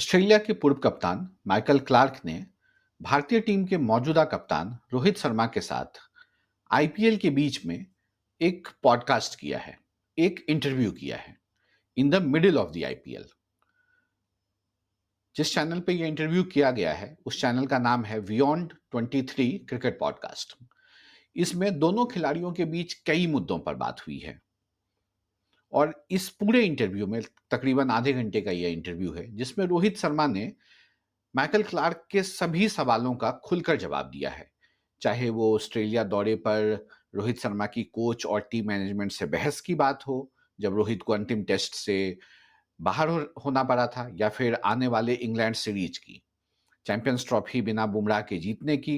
Australia के पूर्व कप्तान माइकल क्लार्क ने भारतीय टीम के मौजूदा कप्तान रोहित शर्मा के साथ आईपीएल के बीच में एक पॉडकास्ट किया है, एक इंटरव्यू किया है in the middle of the IPL. जिस चैनल पे ये इंटरव्यू किया गया है उस चैनल का नाम है बियॉन्ड 23 क्रिकेट पॉडकास्ट। इसमें दोनों खिलाड़ियों के बीच कई मुद्दों पर बात हुई है और इस पूरे इंटरव्यू में तकरीबन आधे घंटे का यह इंटरव्यू है जिसमें रोहित शर्मा ने माइकल क्लार्क के सभी सवालों का खुलकर जवाब दिया है। चाहे वो ऑस्ट्रेलिया दौरे पर रोहित शर्मा की कोच और टीम मैनेजमेंट से बहस की बात हो, जब रोहित को अंतिम टेस्ट से बाहर होना पड़ा था, या फिर आने वाले इंग्लैंड सीरीज की, चैंपियंस ट्रॉफी बिना बुमराह के जीतने की,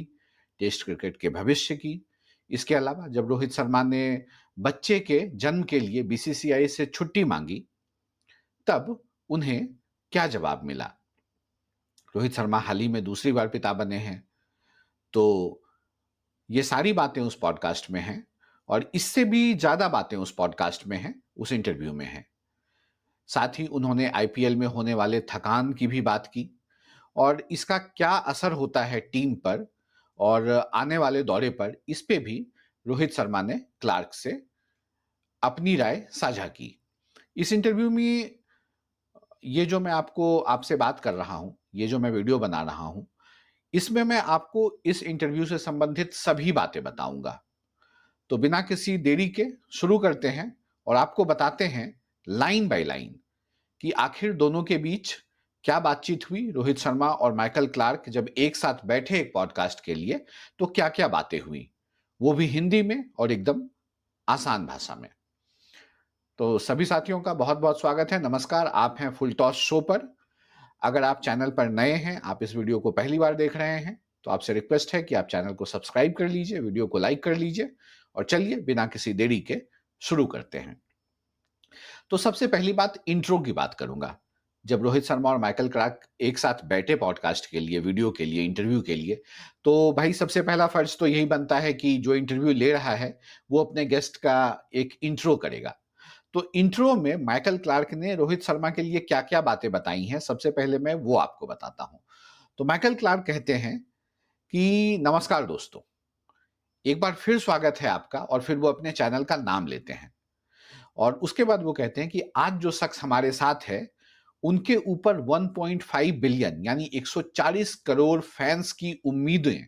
टेस्ट क्रिकेट के भविष्य की। इसके अलावा जब रोहित शर्मा ने बच्चे के जन्म के लिए बीसीसीआई से छुट्टी मांगी, तब उन्हें क्या जवाब मिला। रोहित शर्मा हाल ही में दूसरी बार पिता बने हैं, तो ये सारी बातें उस पॉडकास्ट में हैं और इससे भी ज़्यादा बातें उस पॉडकास्ट में हैं, उस इंटरव्यू में हैं। साथ ही उन्होंने आईपीएल में होने वाले थकान की भी बात की और इसका क्या असर होता है टीम पर और आने वाले दौरे पर, इस पे भी रोहित शर्मा ने क्लार्क से अपनी राय साझा की। इस इंटरव्यू में ये जो मैं आपसे बात कर रहा हूँ, ये जो मैं वीडियो बना रहा हूँ, इसमें मैं आपको इस इंटरव्यू से संबंधित सभी बातें बताऊंगा। तो बिना किसी देरी के शुरू करते हैं और आपको बताते हैं लाइन बाय लाइन कि आखिर दोनों के बीच क्या बातचीत हुई। रोहित शर्मा और माइकल क्लार्क जब एक साथ बैठे एक पॉडकास्ट के लिए तो क्या क्या बातें हुई, वो भी हिंदी में और एकदम आसान भाषा में। तो सभी साथियों का बहुत बहुत स्वागत है। नमस्कार, आप हैं फुल टॉस शो पर। अगर आप चैनल पर नए हैं, आप इस वीडियो को पहली बार देख रहे हैं, तो आपसे रिक्वेस्ट है कि आप चैनल को सब्सक्राइब कर लीजिए, वीडियो को लाइक कर लीजिए और चलिए बिना किसी देरी के शुरू करते हैं। तो सबसे पहली बात, इंट्रो की बात करूंगा। जब रोहित शर्मा और माइकल क्लार्क एक साथ बैठे पॉडकास्ट के लिए, वीडियो के लिए, इंटरव्यू के लिए, तो भाई सबसे पहला फर्ज तो यही बनता है कि जो इंटरव्यू ले रहा है वो अपने गेस्ट का एक इंट्रो करेगा। तो इंट्रो में माइकल क्लार्क ने रोहित शर्मा के लिए क्या-क्या बातें बताई हैं, सबसे पहले मैं वो आपको बताता हूं। तो माइकल क्लार्क कहते हैं कि नमस्कार दोस्तों, एक बार फिर स्वागत है आपका, और फिर वो अपने चैनल का नाम लेते हैं। और उसके बाद वो कहते हैं कि आज जो शख्स हमारे साथ है, उनके ऊपर 1.5 बिलियन यानी 140 करोड़ फैंस की उम्मीदें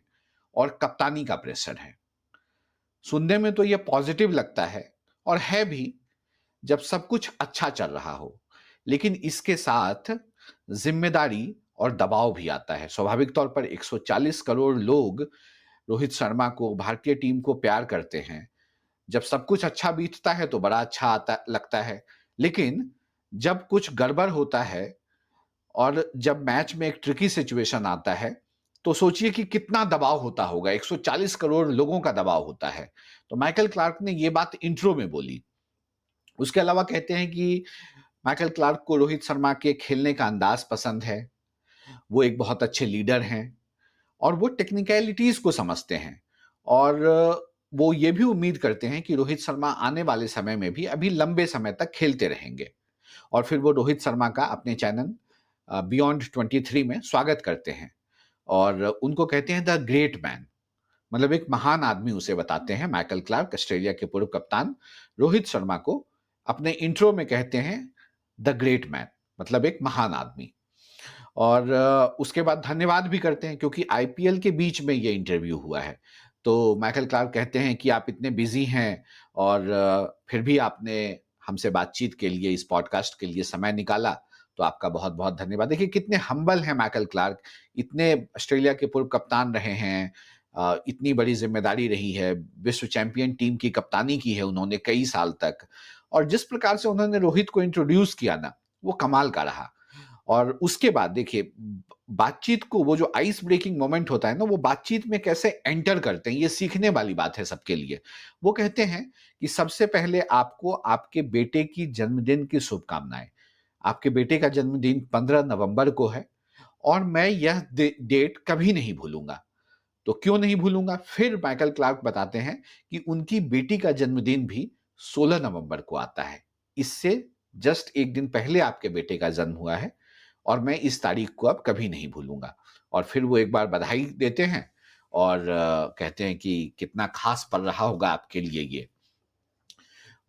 और कप्तानी का प्रेशर है। सुनने में तो ये पॉजिटिव लगता है और है भी, जब सब कुछ अच्छा चल रहा हो, लेकिन इसके साथ जिम्मेदारी और दबाव भी आता है। स्वाभाविक तौर पर 140 करोड़ लोग रोहित शर्मा को, भारतीय टीम को प्यार करते हैं। जब सब कुछ अच्छा बीतता है तो बड़ा अच्छा आता लगता है, लेकिन जब कुछ गड़बड़ होता है और जब मैच में एक ट्रिकी सिचुएशन आता है, तो सोचिए कि कितना दबाव होता होगा। 140 करोड़ लोगों का दबाव होता है। तो माइकल क्लार्क ने ये बात इंट्रो में बोली। उसके अलावा कहते हैं कि माइकल क्लार्क को रोहित शर्मा के खेलने का अंदाज पसंद है। वो एक बहुत अच्छे लीडर हैं और वो टेक्निकलिटीज को समझते हैं, और वो ये भी उम्मीद करते हैं कि रोहित शर्मा आने वाले समय में भी अभी लंबे समय तक खेलते रहेंगे। और फिर वो रोहित शर्मा का अपने चैनल बियॉन्ड 23 में स्वागत करते हैं और उनको कहते हैं द ग्रेट मैन, मतलब एक महान आदमी उसे बताते हैं। माइकल क्लार्क ऑस्ट्रेलिया के पूर्व कप्तान रोहित शर्मा को अपने इंट्रो में कहते हैं द ग्रेट मैन, मतलब एक महान आदमी। और उसके बाद धन्यवाद भी करते हैं, क्योंकि आईपीएल के बीच में ये इंटरव्यू हुआ है। तो माइकल क्लार्क कहते हैं कि आप इतने बिजी हैं और फिर भी आपने हमसे बातचीत के लिए, इस पॉडकास्ट के लिए समय निकाला, तो आपका बहुत बहुत धन्यवाद। देखिए कितने हम्बल हैं माइकल क्लार्क, इतने ऑस्ट्रेलिया के पूर्व कप्तान रहे हैं, इतनी बड़ी जिम्मेदारी रही है, विश्व चैंपियन टीम की कप्तानी की है उन्होंने कई साल तक, और जिस प्रकार से उन्होंने रोहित को इंट्रोड्यूस किया ना, वो कमाल का रहा। और उसके बाद देखिए बातचीत को, वो जो आइस ब्रेकिंग मोमेंट होता है ना, वो बातचीत में कैसे एंटर करते हैं, ये सीखने वाली बात है सबके लिए। वो कहते हैं कि सबसे पहले आपको आपके बेटे की जन्मदिन की शुभकामनाएं। आपके बेटे का जन्मदिन 15 नवंबर को है और मैं यह डेट कभी नहीं भूलूंगा। तो क्यों नहीं भूलूंगा? फिर माइकल क्लार्क बताते हैं कि उनकी बेटी का जन्मदिन भी 16 नवंबर को आता है। इससे जस्ट एक दिन पहले आपके बेटे का जन्म हुआ है और मैं इस तारीख को अब कभी नहीं भूलूंगा। और फिर वो एक बार बधाई देते हैं और कहते हैं कि कितना खास पल रहा होगा आपके लिए ये।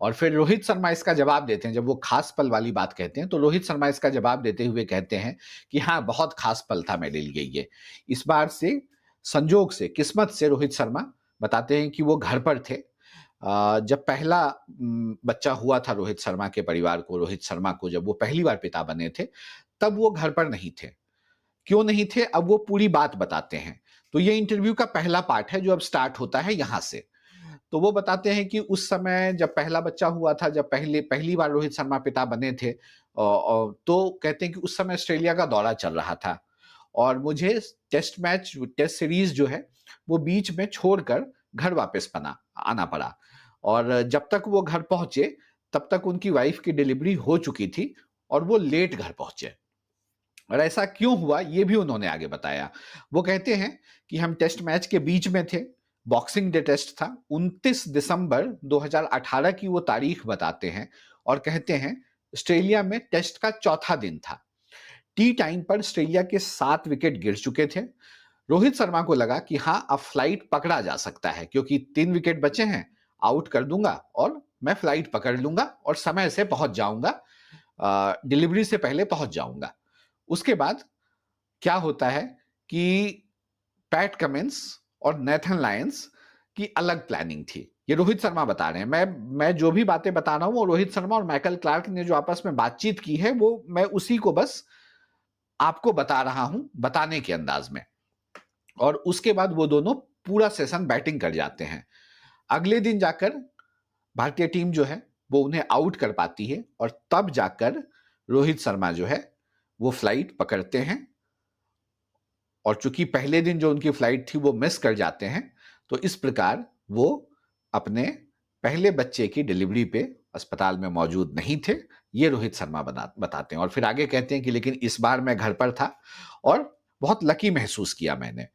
और फिर रोहित शर्मा इसका जवाब देते हैं, जब वो खास पल वाली बात कहते हैं तो रोहित शर्मा इसका जवाब देते हुए कहते हैं कि हाँ, बहुत खास पल था मेरे लिए ये। इस बार से संजोग से, किस्मत से रोहित शर्मा बताते हैं कि वो घर पर थे। जब पहला बच्चा हुआ था रोहित शर्मा के परिवार को, रोहित शर्मा को जब वो पहली बार पिता बने थे, तब वो घर पर नहीं थे। क्यों नहीं थे, अब वो पूरी बात बताते हैं। तो ये इंटरव्यू का पहला पार्ट है जो अब स्टार्ट होता है यहाँ से। तो वो बताते हैं कि उस समय जब पहला बच्चा हुआ था, जब पहली बार रोहित शर्मा पिता बने थे, तो कहते हैं कि उस समय ऑस्ट्रेलिया का दौरा चल रहा था और मुझे टेस्ट सीरीज जो है वो बीच में छोड़कर घर वापस आना पड़ा। और जब तक वो घर पहुंचे तब तक उनकी वाइफ की डिलीवरी हो चुकी थी और वो लेट घर पहुंचे। और ऐसा क्यों हुआ ये भी उन्होंने आगे बताया। वो कहते हैं कि हम टेस्ट मैच के बीच में थे, बॉक्सिंग डे टेस्ट था, 29 दिसंबर 2018 की वो तारीख बताते हैं और कहते हैं ऑस्ट्रेलिया में टेस्ट का चौथा दिन था। टी टाइम पर ऑस्ट्रेलिया के 7 विकेट गिर चुके थे। रोहित शर्मा को लगा कि हाँ, अब फ्लाइट पकड़ा जा सकता है क्योंकि 3 विकेट बचे हैं, आउट कर दूंगा और मैं फ्लाइट पकड़ लूंगा और समय से पहुंच जाऊंगा, डिलीवरी से पहले पहुंच जाऊंगा। उसके बाद क्या होता है कि पैट कमिंस और नेथन लायंस की अलग प्लानिंग थी। ये रोहित शर्मा बता रहे हैं। मैं जो भी बातें बता रहा हूं वो रोहित शर्मा और माइकल क्लार्क ने जो आपस में बातचीत की है वो मैं उसी को बस आपको बता रहा हूं, बताने के अंदाज में। और उसके बाद वो दोनों पूरा सेशन बैटिंग कर जाते हैं। अगले दिन जाकर भारतीय टीम जो है वो उन्हें आउट कर पाती है और तब जाकर रोहित शर्मा जो है वो फ्लाइट पकड़ते हैं। और चूंकि पहले दिन जो उनकी फ्लाइट थी वो मिस कर जाते हैं, तो इस प्रकार वो अपने पहले बच्चे की डिलीवरी पे अस्पताल में मौजूद नहीं थे। ये रोहित शर्मा बताते हैं और फिर आगे कहते हैं कि लेकिन इस बार मैं घर पर था और बहुत लकी महसूस किया मैंने।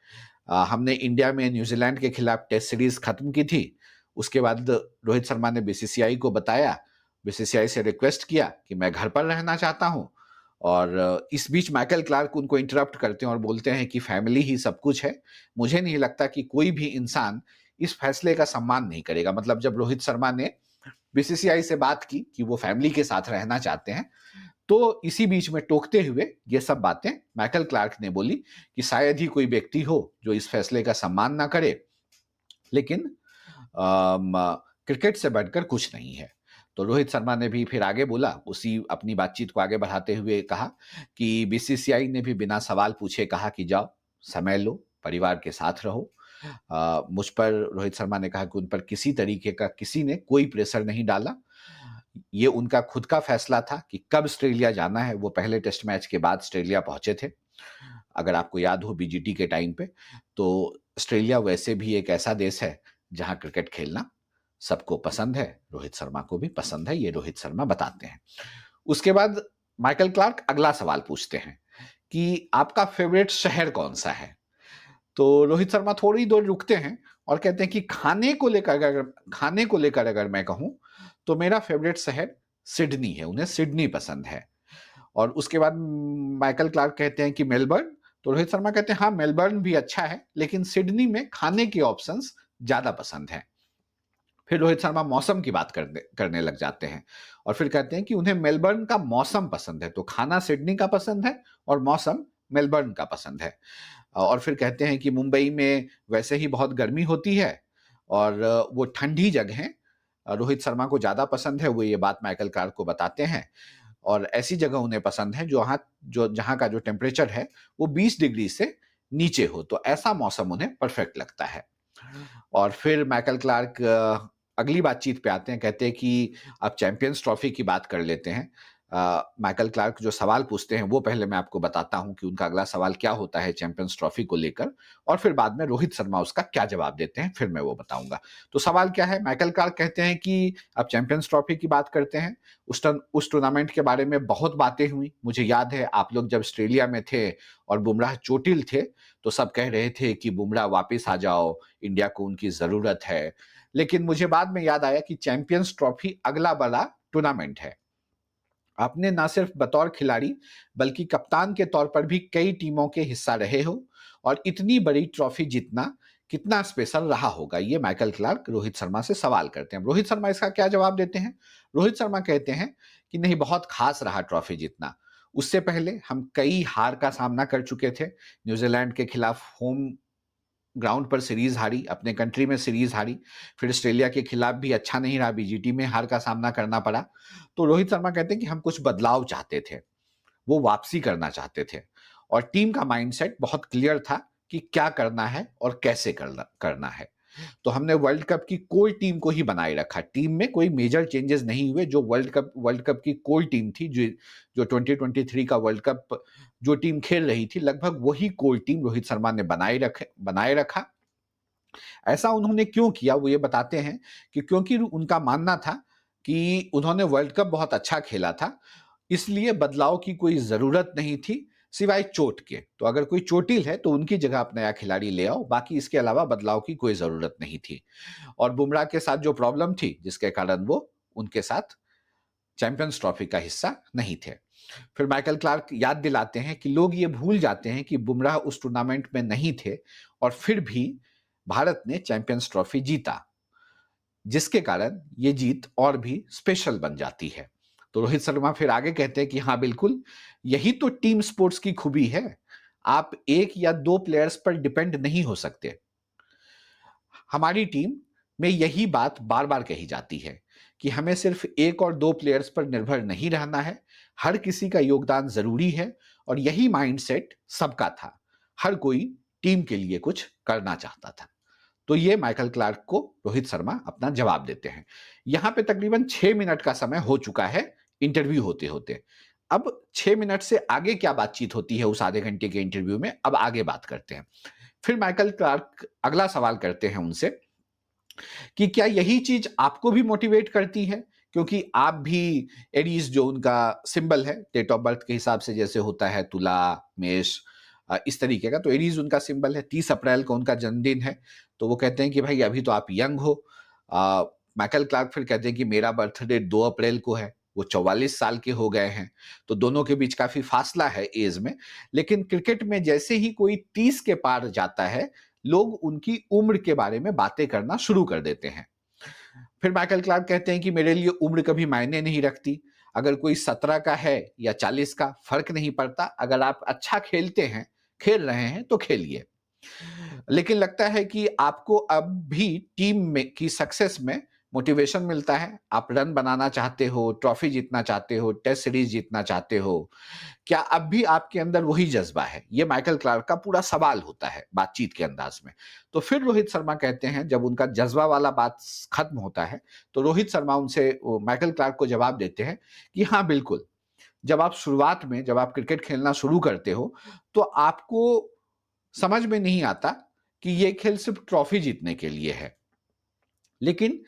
हमने इंडिया में न्यूजीलैंड के खिलाफ टेस्ट सीरीज खत्म की थी। उसके बाद रोहित शर्मा ने बीसीसीआई को बताया, बीसीसीआई से रिक्वेस्ट किया कि मैं घर पर रहना चाहता हूं। और इस बीच माइकल क्लार्क उनको इंटरप्ट करते हैं और बोलते हैं कि फैमिली ही सब कुछ है। मुझे नहीं लगता कि कोई भी इंसान इस फैसले का सम्मान नहीं करेगा। मतलब जब रोहित शर्मा ने बीसीसीआई से बात की कि वो फैमिली के साथ रहना चाहते हैं, तो इसी बीच में टोकते हुए ये सब बातें माइकल क्लार्क ने बोली कि शायद ही कोई व्यक्ति हो जो इस फैसले का सम्मान ना करे, लेकिन क्रिकेट से बढ़कर कुछ नहीं है। तो रोहित शर्मा ने भी फिर आगे बोला, उसी अपनी बातचीत को आगे बढ़ाते हुए कहा कि बीसीसीआई ने भी बिना सवाल पूछे कहा कि जाओ, समय लो, परिवार के साथ रहो। मुझ पर, रोहित शर्मा ने कहा कि उन पर किसी तरीके का किसी ने कोई प्रेशर नहीं डाला। ये उनका खुद का फैसला था कि कब ऑस्ट्रेलिया जाना है। वो पहले टेस्ट मैच के बाद ऑस्ट्रेलिया पहुंचे थे, अगर आपको याद हो बीजीटी के टाइम पे। तो ऑस्ट्रेलिया वैसे भी एक ऐसा देश है जहां क्रिकेट खेलना सबको पसंद है, रोहित शर्मा को भी पसंद है, ये रोहित शर्मा बताते हैं। उसके बाद माइकल क्लार्क अगला सवाल पूछते हैं कि आपका फेवरेट शहर कौन सा है। तो रोहित शर्मा थोड़ी देर रुकते हैं और कहते हैं कि खाने को लेकर अगर मैं कहूं तो मेरा फेवरेट शहर सिडनी है, उन्हें सिडनी पसंद है। और उसके बाद माइकल क्लार्क कहते हैं कि मेलबर्न। तो रोहित शर्मा कहते हैं हाँ, मेलबर्न भी अच्छा है लेकिन सिडनी में खाने के ऑप्शंस ज्यादा पसंद है। फिर रोहित शर्मा मौसम की बात करने लग जाते हैं और फिर कहते हैं कि उन्हें मेलबर्न का मौसम पसंद है। तो खाना सिडनी का पसंद है और मौसम मेलबर्न का पसंद है। और फिर कहते हैं कि मुंबई में वैसे ही बहुत गर्मी होती है और वो ठंडी जगह रोहित शर्मा को ज्यादा पसंद है। वो ये बात माइकल क्लार्क को बताते हैं और ऐसी जगह उन्हें पसंद है जहां का जो टेम्परेचर है वो 20 डिग्री से नीचे हो, तो ऐसा मौसम उन्हें परफेक्ट लगता है। और फिर माइकल क्लार्क अगली बातचीत पे आते हैं, कहते हैं कि अब चैंपियंस ट्रॉफी की बात कर लेते हैं। माइकल क्लार्क जो सवाल पूछते हैं वो पहले मैं आपको बताता हूं कि उनका अगला सवाल क्या होता है चैंपियंस ट्रॉफी को लेकर, और फिर बाद में रोहित शर्मा उसका क्या जवाब देते हैं फिर मैं वो बताऊंगा। तो सवाल क्या है, माइकल क्लार्क कहते हैं कि अब चैंपियंस ट्रॉफी की बात करते हैं। उस टूर्नामेंट के बारे में बहुत बातें हुई। मुझे याद है आप लोग जब ऑस्ट्रेलिया में थे और बुमराह चोटिल थे तो सब कह रहे थे कि बुमराह वापस आ जाओ, इंडिया को उनकी जरूरत है। लेकिन मुझे बाद में याद आया कि चैंपियंस ट्रॉफी अगला बड़ा टूर्नामेंट है। आपने ना सिर्फ बतौर खिलाड़ी बल्कि कप्तान के तौर पर भी कई टीमों के हिस्सा रहे हो, और इतनी बड़ी ट्रॉफी जीतना कितना स्पेशल रहा होगा? ये माइकल क्लार्क रोहित शर्मा से सवाल करते हैं। रोहित शर्मा इसका क्या जवाब देते हैं? रोहित शर्मा कहते हैं कि नहीं, बहुत खास रहा ट्रॉफी जीतना। उससे पहले हम कई हार का सामना कर चुके थे। न्यूजीलैंड के खिलाफ होम ग्राउंड पर सीरीज हारी, अपने कंट्री में सीरीज हारी, फिर ऑस्ट्रेलिया के खिलाफ भी अच्छा नहीं रहा, बीजीटी में हार का सामना करना पड़ा। तो रोहित शर्मा कहते हैं कि हम कुछ बदलाव चाहते थे, वो वापसी करना चाहते थे, और टीम का माइंडसेट बहुत क्लियर था कि क्या करना है और कैसे करना करना है। तो हमने वर्ल्ड कप की कोर टीम को ही बनाए रखा। टीम में कोई मेजर चेंजेस नहीं हुए। जो वर्ल्ड कप की कोर टीम थी, जो जो 2023 का वर्ल्ड कप जो टीम खेल रही थी, लगभग वही कोर टीम रोहित शर्मा ने बनाए रखा। ऐसा उन्होंने क्यों किया, वो ये बताते हैं कि क्योंकि उनका मानना था कि उन्होंने वर्ल्ड कप बहुत अच्छा खेला था, इसलिए बदलाव की कोई जरूरत नहीं थी सिवाय चोट के। तो अगर कोई चोटिल है तो उनकी जगह आप नया खिलाड़ी ले आओ, बाकी इसके अलावा बदलाव की कोई जरूरत नहीं थी। और बुमराह के साथ जो प्रॉब्लम थी, जिसके कारण वो उनके साथ चैंपियंस ट्रॉफी का हिस्सा नहीं थे। फिर माइकल क्लार्क याद दिलाते हैं कि लोग ये भूल जाते हैं कि बुमराह उस टूर्नामेंट में नहीं थे, और फिर भी भारत ने चैंपियंस ट्रॉफी जीता, जिसके कारण ये जीत और भी स्पेशल बन जाती है। तो रोहित शर्मा फिर आगे कहते हैं कि हाँ बिल्कुल, यही तो टीम स्पोर्ट्स की खूबी है। आप एक या दो प्लेयर्स पर डिपेंड नहीं हो सकते। हमारी टीम में यही बात बार बार कही जाती है कि हमें सिर्फ एक और दो प्लेयर्स पर निर्भर नहीं रहना है, हर किसी का योगदान जरूरी है, और यही माइंडसेट सबका था। हर कोई टीम के लिए कुछ करना चाहता था। तो ये माइकल क्लार्क को रोहित शर्मा अपना जवाब देते हैं। यहां पे तकरीबन 6 मिनट का समय हो चुका है इंटरव्यू होते होते। अब 6 मिनट से आगे क्या बातचीत होती है उस आधे घंटे के इंटरव्यू में, अब आगे बात करते हैं। फिर माइकल क्लार्क अगला सवाल करते हैं उनसे कि क्या यही चीज आपको भी मोटिवेट करती है, क्योंकि आप भी एरीज, जो उनका सिंबल है डेट ऑफ बर्थ के हिसाब से, जैसे होता है तुला, मेष, इस तरीके का, तो एरीज उनका सिंबल है। 30 अप्रैल को उनका जन्मदिन है। तो वो कहते हैं कि भाई अभी तो आप यंग हो। माइकल क्लार्क फिर कहते हैं कि मेरा बर्थडे 2 अप्रैल को है, वो 44 साल के हो गए हैं, तो दोनों के बीच काफी फासला है एज में। लेकिन क्रिकेट में जैसे ही कोई 30 के पार जाता है, लोग उनकी उम्र के बारे में बातें करना शुरू कर देते हैं। फिर माइकल क्लार्क कहते हैं कि मेरे लिए उम्र कभी मायने नहीं रखती। अगर कोई 17 का है या 40 का, फर्क नहीं पड़ता। अगर आप अच्छा खेल रहे हैं तो खेलिए। लेकिन लगता है कि आपको अब भी टीम में की सक्सेस में मोटिवेशन मिलता है। आप रन बनाना चाहते हो, ट्रॉफी जीतना चाहते हो, टेस्ट सीरीज जीतना चाहते हो। क्या अब भी आपके अंदर वही जज्बा है? ये माइकल क्लार्क का पूरा सवाल होता है बातचीत के अंदाज में। तो फिर रोहित शर्मा कहते हैं, जब उनका जज्बा वाला बात खत्म होता है, तो रोहित शर्मा उनसे माइकल क्लार्क को जवाब देते हैं कि हाँ बिल्कुल, जब आप शुरुआत में, जब आप क्रिकेट खेलना शुरू करते हो, तो आपको समझ में नहीं आता कि ये खेल सिर्फ ट्रॉफी जीतने के लिए है। लेकिन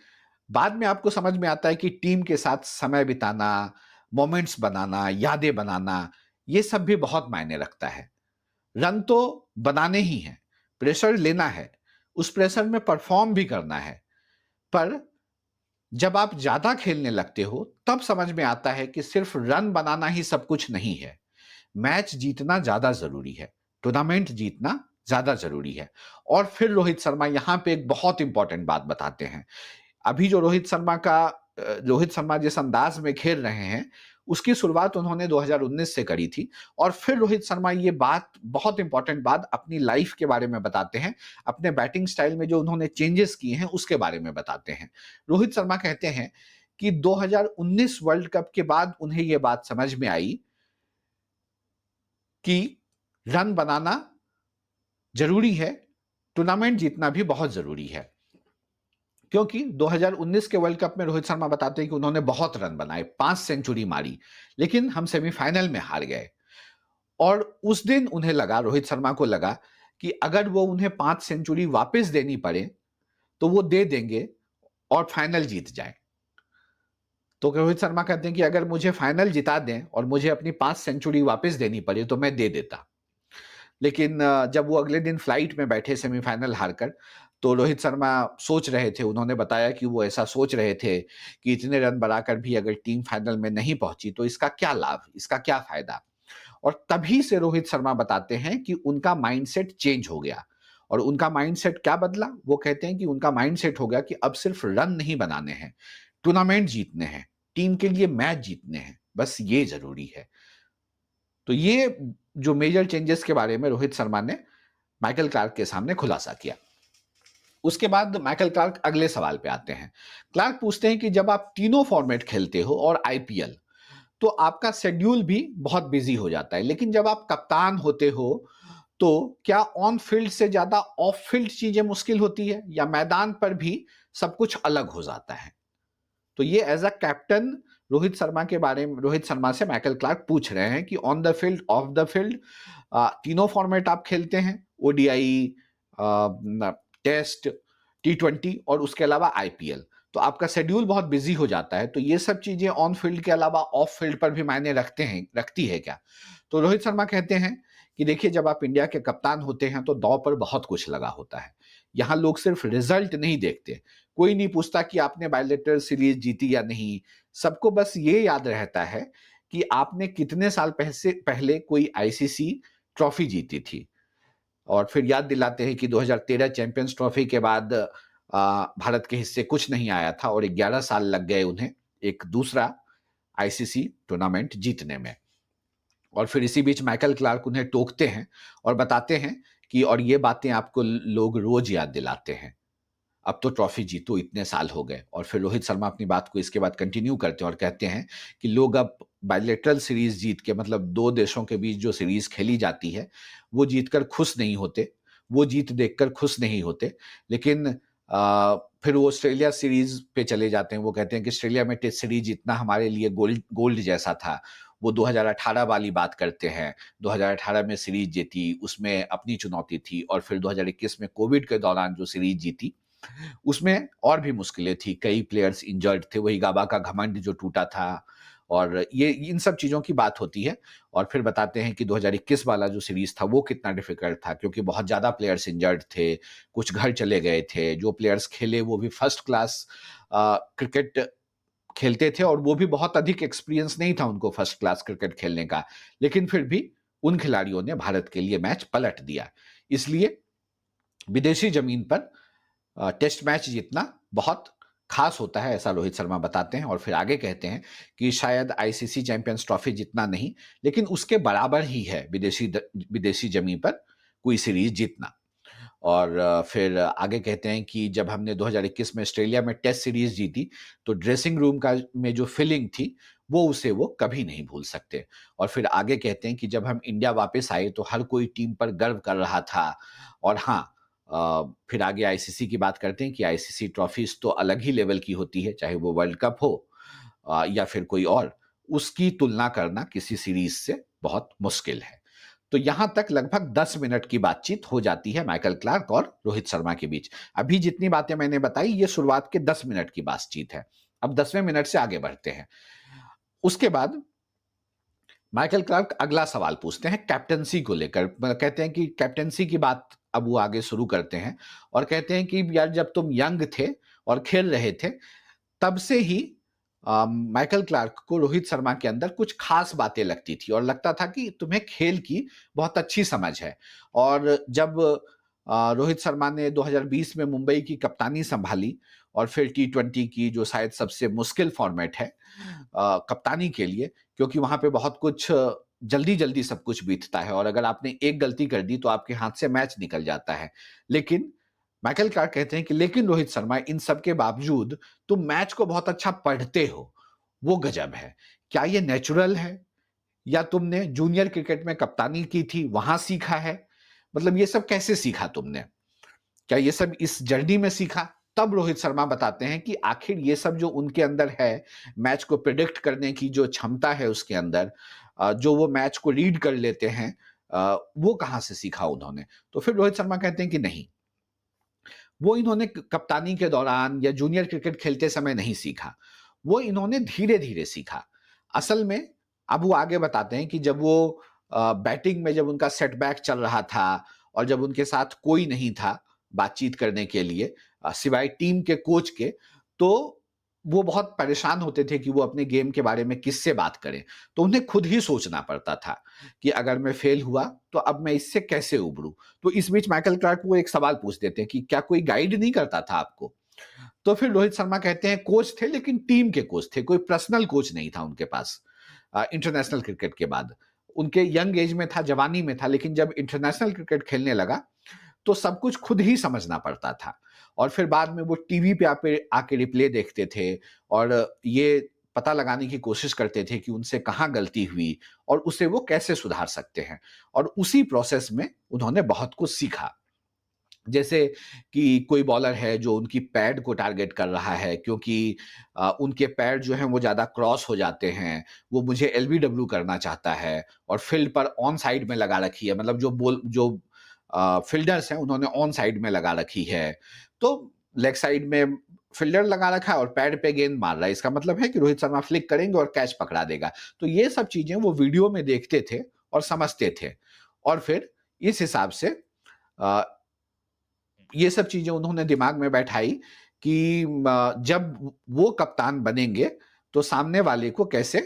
बाद में आपको समझ में आता है कि टीम के साथ समय बिताना, मोमेंट्स बनाना, यादें बनाना, ये सब भी बहुत मायने रखता है। रन तो बनाने ही हैं, प्रेशर लेना है, उस प्रेशर में परफॉर्म भी करना है। पर जब आप ज्यादा खेलने लगते हो, तब समझ में आता है कि सिर्फ रन बनाना ही सब कुछ नहीं है। मैच जीतना ज्यादा जरूरी है, टूर्नामेंट जीतना ज्यादा जरूरी है। और फिर रोहित शर्मा यहां पे एक बहुत इंपॉर्टेंट बात बताते हैं। अभी जो रोहित शर्मा जिस अंदाज में खेल रहे हैं, उसकी शुरुआत उन्होंने 2019 से करी थी। और फिर रोहित शर्मा ये बात, बहुत इंपॉर्टेंट बात, अपनी लाइफ के बारे में बताते हैं। अपने बैटिंग स्टाइल में जो उन्होंने चेंजेस किए हैं उसके बारे में बताते हैं। रोहित शर्मा कहते हैं कि 2019 वर्ल्ड कप के बाद उन्हें यह बात समझ में आई कि रन बनाना जरूरी है, टूर्नामेंट जीतना भी बहुत जरूरी है। क्योंकि 2019 के वर्ल्ड कप में रोहित शर्मा बताते हैं कि उन्होंने बहुत रन बनाए, 5 सेंचुरी मारी, लेकिन हम सेमीफाइनल में हार गए। और उस दिन उन्हें लगा, रोहित शर्मा को लगा, कि अगर वो उन्हें 5 सेंचुरी वापस देनी पड़े तो वो दे देंगे और फाइनल जीत जाए। तो रोहित शर्मा कहते हैं कि अगर मुझे फाइनल जिता दें और मुझे अपनी 5 सेंचुरी वापस देनी पड़े तो मैं दे देता। लेकिन जब वो अगले दिन फ्लाइट में बैठे सेमीफाइनल हारकर, तो रोहित शर्मा सोच रहे थे, उन्होंने बताया कि वो ऐसा सोच रहे थे कि इतने रन बनाकर भी अगर टीम फाइनल में नहीं पहुंची तो इसका क्या लाभ, इसका क्या फायदा। और तभी से रोहित शर्मा बताते हैं कि उनका माइंडसेट चेंज हो गया। और उनका माइंडसेट क्या बदला? वो कहते हैं कि उनका माइंडसेट हो गया कि अब सिर्फ रन नहीं बनाने हैं, टूर्नामेंट जीतने हैं, टीम के लिए मैच जीतने हैं, बस ये जरूरी है। तो ये जो मेजर चेंजेस के बारे में रोहित शर्मा ने माइकल क्लार्क के सामने खुलासा किया। उसके बाद माइकल क्लार्क अगले सवाल पे आते हैं। क्लार्क पूछते हैं कि जब आप तीनों फॉर्मेट खेलते हो और आईपीएल, तो आपका शेड्यूल भी बहुत बिजी हो जाता है, लेकिन जब आप कप्तान होते हो तो क्या ऑन फील्ड से ज्यादा ऑफ फील्ड चीजें मुश्किल होती है, या मैदान पर भी सब कुछ अलग हो जाता है? तो ये as a captain Rohit Sharma से माइकल क्लार्क पूछ रहे हैं कि on the field, off the field, तीनों फॉर्मेट आप खेलते हैं, ओडीआई, टेस्ट, टी20 और उसके अलावा आईपीएल, तो आपका शेड्यूल बहुत बिजी हो जाता है, तो ये सब चीजें ऑन फील्ड के अलावा ऑफ फील्ड पर भी मायने रखती है क्या? तो रोहित शर्मा कहते हैं कि देखिए, जब आप इंडिया के कप्तान होते हैं तो दांव पर बहुत कुछ लगा होता है। यहाँ लोग सिर्फ रिजल्ट नहीं देखते, कोई नहीं पूछता कि आपने बायलेटरल सीरीज जीती या नहीं, सबको बस ये याद रहता है कि आपने कितने साल पहले कोई आईसीसी ट्रॉफी जीती थी। और फिर याद दिलाते हैं कि 2013 चैंपियंस ट्रॉफी के बाद भारत के हिस्से कुछ नहीं आया था और 11 साल लग गए उन्हें एक दूसरा आईसीसी टूर्नामेंट जीतने में। और फिर इसी बीच माइकल क्लार्क उन्हें टोकते हैं और बताते हैं कि और ये बातें आपको लोग रोज याद दिलाते हैं, अब तो ट्रॉफी जीतो, इतने साल हो गए। और फिर रोहित शर्मा अपनी बात को इसके बाद कंटिन्यू करते हैं और कहते हैं कि लोग अब बायलेटरल सीरीज जीत के, मतलब दो देशों के बीच जो सीरीज खेली जाती है, वो जीतकर खुश नहीं होते, वो जीत देखकर खुश नहीं होते, लेकिन फिर वो ऑस्ट्रेलिया सीरीज पे चले जाते हैं। वो कहते हैं कि ऑस्ट्रेलिया में टेस्ट सीरीज जितना हमारे लिए गोल्ड गोल्ड जैसा था, वो 2018 वाली बात करते हैं। 2018 में सीरीज जीती, उसमें अपनी चुनौती थी, और फिर 2021 में कोविड के दौरान जो सीरीज जीती, उसमें और भी मुश्किलें थी, कई प्लेयर्स इंजर्ड थे, वही गाबा का घमंड जो टूटा था, और ये इन सब चीज़ों की बात होती है। और फिर बताते हैं कि 2021 वाला जो सीरीज़ था वो कितना डिफ़िकल्ट था, क्योंकि बहुत ज़्यादा प्लेयर्स इंजर्ड थे, कुछ घर चले गए थे, जो प्लेयर्स खेले वो भी फर्स्ट क्लास क्रिकेट खेलते थे, और वो भी बहुत अधिक एक्सपीरियंस नहीं था उनको फर्स्ट क्लास क्रिकेट खेलने का, लेकिन फिर भी उन खिलाड़ियों ने भारत के लिए मैच पलट दिया। इसलिए विदेशी ज़मीन पर टेस्ट मैच जीतना बहुत खास होता है, ऐसा रोहित शर्मा बताते हैं। और फिर आगे कहते हैं कि शायद आईसीसी चैंपियंस ट्रॉफी जितना नहीं, लेकिन उसके बराबर ही है विदेशी जमीन पर कोई सीरीज जीतना। और फिर आगे कहते हैं कि जब हमने 2021 में ऑस्ट्रेलिया में टेस्ट सीरीज जीती, तो ड्रेसिंग रूम का में जो फीलिंग थी, वो कभी नहीं भूल सकते। और फिर आगे कहते हैं कि जब हम इंडिया वापस आए तो हर कोई टीम पर गर्व कर रहा था। और हाँ, फिर आगे आईसीसी की बात करते हैं कि आईसीसी ट्रॉफीज तो अलग ही लेवल की होती है, चाहे वो वर्ल्ड कप हो या फिर कोई और, उसकी तुलना करना किसी सीरीज से बहुत मुश्किल है। तो यहां तक लगभग 10 मिनट की बातचीत हो जाती है माइकल क्लार्क और रोहित शर्मा के बीच। अभी जितनी बातें मैंने बताई, ये शुरुआत के 10 मिनट की बातचीत है। अब 10वें मिनट से आगे बढ़ते हैं। उसके बाद माइकल क्लार्क अगला सवाल पूछते हैं कैप्टनसी को लेकर। कहते हैं कि कैप्टनसी की बात अब वो आगे शुरू करते हैं, और कहते हैं कि यार, जब तुम यंग थे और खेल रहे थे, तब से ही माइकल क्लार्क को रोहित शर्मा के अंदर कुछ खास बातें लगती थी, और लगता था कि तुम्हें खेल की बहुत अच्छी समझ है। और जब रोहित शर्मा ने 2020 में मुंबई की कप्तानी संभाली, और फिर टी20 की, जो शायद सबसे मुश्किल फॉर्मेट है कप्तानी के लिए, क्योंकि वहां पे बहुत कुछ जल्दी जल्दी सब कुछ बीतता है, और अगर आपने एक गलती कर दी तो आपके हाथ से मैच निकल जाता है। लेकिन माइकल क्लार्क कहते हैं कि लेकिन रोहित शर्मा, इन सब के बावजूद तुम मैच को बहुत अच्छा पढ़ते हो, वो गजब है। क्या ये नेचुरल है, या तुमने जूनियर क्रिकेट में कप्तानी की थी वहां सीखा है? मतलब ये सब कैसे सीखा तुमने? क्या ये सब इस जर्नी में सीखा? तब रोहित शर्मा बताते हैं कि आखिर ये सब जो उनके अंदर है, मैच को प्रिडिक्ट करने की जो क्षमता है उसके अंदर, जो वो मैच को रीड कर लेते हैं, वो कहाँ से सीखा उन्होंने? तो फिर रोहित शर्मा कहते हैं कि नहीं, वो इन्होंने कप्तानी के दौरान या जूनियर क्रिकेट खेलते समय नहीं सीखा, वो इन्होंने धीरे धीरे सीखा। असल में अब वो आगे बताते हैं कि जब वो बैटिंग में, जब उनका सेटबैक चल रहा था और जब उनके साथ कोई नहीं था, बातचीत करने के लिए सिवाय टीम के कोच के, तो वो बहुत परेशान होते थे कि वो अपने गेम के बारे में किससे बात करें। तो उन्हें खुद ही सोचना पड़ता था कि अगर मैं फेल हुआ तो अब मैं इससे कैसे उभरूँ? तो इस बीच माइकल क्लार्क वो एक सवाल पूछ देते हैं कि क्या कोई गाइड नहीं करता था आपको? तो फिर रोहित शर्मा कहते हैं कोच थे, लेकिन टीम के कोच थे, कोई पर्सनल कोच नहीं था उनके पास इंटरनेशनल क्रिकेट के बाद। उनके यंग एज में था, जवानी में था, लेकिन जब इंटरनेशनल क्रिकेट खेलने लगा तो सब कुछ खुद ही समझना पड़ता था। और फिर बाद में वो टीवी पे आके रिप्ले देखते थे और ये पता लगाने की कोशिश करते थे कि उनसे कहाँ गलती हुई और उसे वो कैसे सुधार सकते हैं। और उसी प्रोसेस में उन्होंने बहुत कुछ सीखा। जैसे कि कोई बॉलर है जो उनकी पैड को टारगेट कर रहा है, क्योंकि उनके पैर जो हैं वो ज़्यादा क्रॉस हो जाते हैं, वो मुझे एलबीडब्ल्यू करना चाहता है और फील्ड पर ऑन साइड में लगा रखी है, मतलब जो फील्डर्स हैं उन्होंने ऑन साइड में लगा रखी है। तो लेग साइड में फील्डर लगा रखा है और पैड पे गेंद मार रहा है, इसका मतलब है कि रोहित शर्मा फ्लिक करेंगे और कैच पकड़ा देगा। तो ये सब चीज़ें वो वीडियो में देखते थे और समझते थे और फिर इस हिसाब से अ, ये सब चीज़ें उन्होंने दिमाग में बैठाई कि जब वो कप्तान बनेंगे, तो सामने वाले को कैसे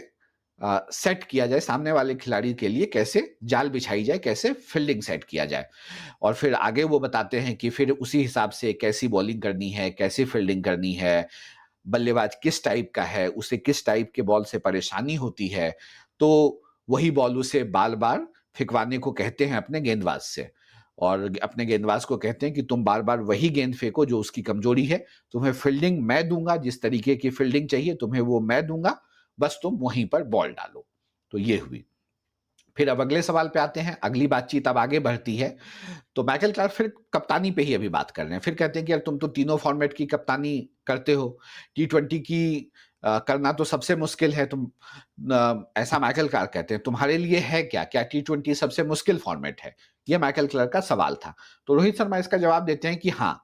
सेट किया जाए, सामने वाले खिलाड़ी के लिए कैसे जाल बिछाई जाए, कैसे फील्डिंग सेट किया जाए। और फिर आगे वो बताते हैं कि फिर उसी हिसाब से कैसी बॉलिंग करनी है, कैसी फील्डिंग करनी है, बल्लेबाज किस टाइप का है, उसे किस टाइप के बॉल से परेशानी होती है, तो वही बॉल उसे बार-बार फेंकवाने को कहते हैं अपने गेंदबाज से। और अपने गेंदबाज को कहते हैं कि तुम बार-बार वही गेंद फेंको जो उसकी कमजोरी है, तुम्हें फील्डिंग मैं दूँगा, जिस तरीके की फील्डिंग चाहिए तुम्हें वो मैं दूँगा, बस तुम वहीं पर बॉल डालो। तो ये हुई। फिर अब अगले सवाल पे आते हैं, अगली बातचीत अब आगे बढ़ती है। तो माइकल क्लार्क फिर कप्तानी पे ही अभी बात कर रहे हैं। फिर कहते हैं कि यार तुम तो तीनों फॉर्मेट की कप्तानी करते हो। टी20 की करना तो सबसे मुश्किल है। ऐसा माइकल क्लार्क कहते हैं, तुम्हारे लिए है क्या? क्या टी20 सबसे मुश्किल फॉर्मेट है? ये माइकल क्लार्क का सवाल था। तो रोहित शर्मा इसका जवाब देते हैं कि हाँ,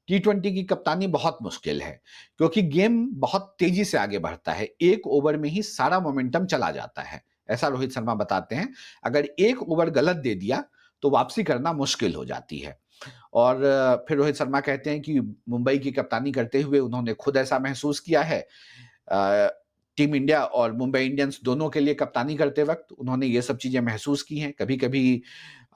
टी20 की कप्तानी बहुत मुश्किल है, क्योंकि गेम बहुत तेजी से आगे बढ़ता है। 1 ओवर में ही सारा मोमेंटम चला जाता है। ऐसा रोहित शर्मा बताते हैं। अगर 1 ओवर गलत दे दिया तो वापसी करना मुश्किल हो जाती है। और फिर रोहित शर्मा कहते हैं कि मुंबई की कप्तानी करते हुए उन्होंने खुद ऐसा महसूस किया है। टीम इंडिया और मुंबई इंडियंस दोनों के लिए कप्तानी करते वक़्त उन्होंने ये सब चीज़ें महसूस की हैं। कभी-कभी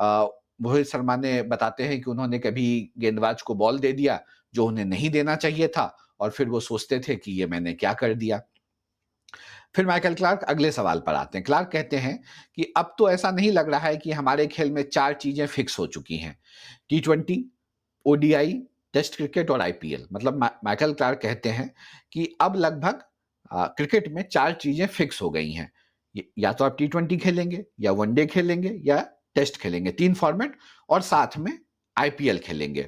अ, रोहित शर्मा ने बताते हैं कि उन्होंने कभी गेंदबाज को बॉल दे दिया, जो उन्हें नहीं देना चाहिए था और फिर वो सोचते थे कि ये मैंने क्या कर दिया। फिर माइकल क्लार्क अगले सवाल पर आते हैं। क्लार्क कहते हैं कि अब तो ऐसा नहीं लग रहा है कि हमारे खेल में 4 चीज़ें फिक्स हो चुकी हैं। टी20, ओडीआई, टेस्ट क्रिकेट और आईपीएल। मतलब माइकल क्लार्क कहते हैं कि अब लगभग क्रिकेट में 4 चीज़ें फिक्स हो गई हैं। या तो आप टी20 खेलेंगे, या वनडे खेलेंगे, या टेस्ट खेलेंगे। 3 फॉर्मेट और साथ में आईपीएल खेलेंगे।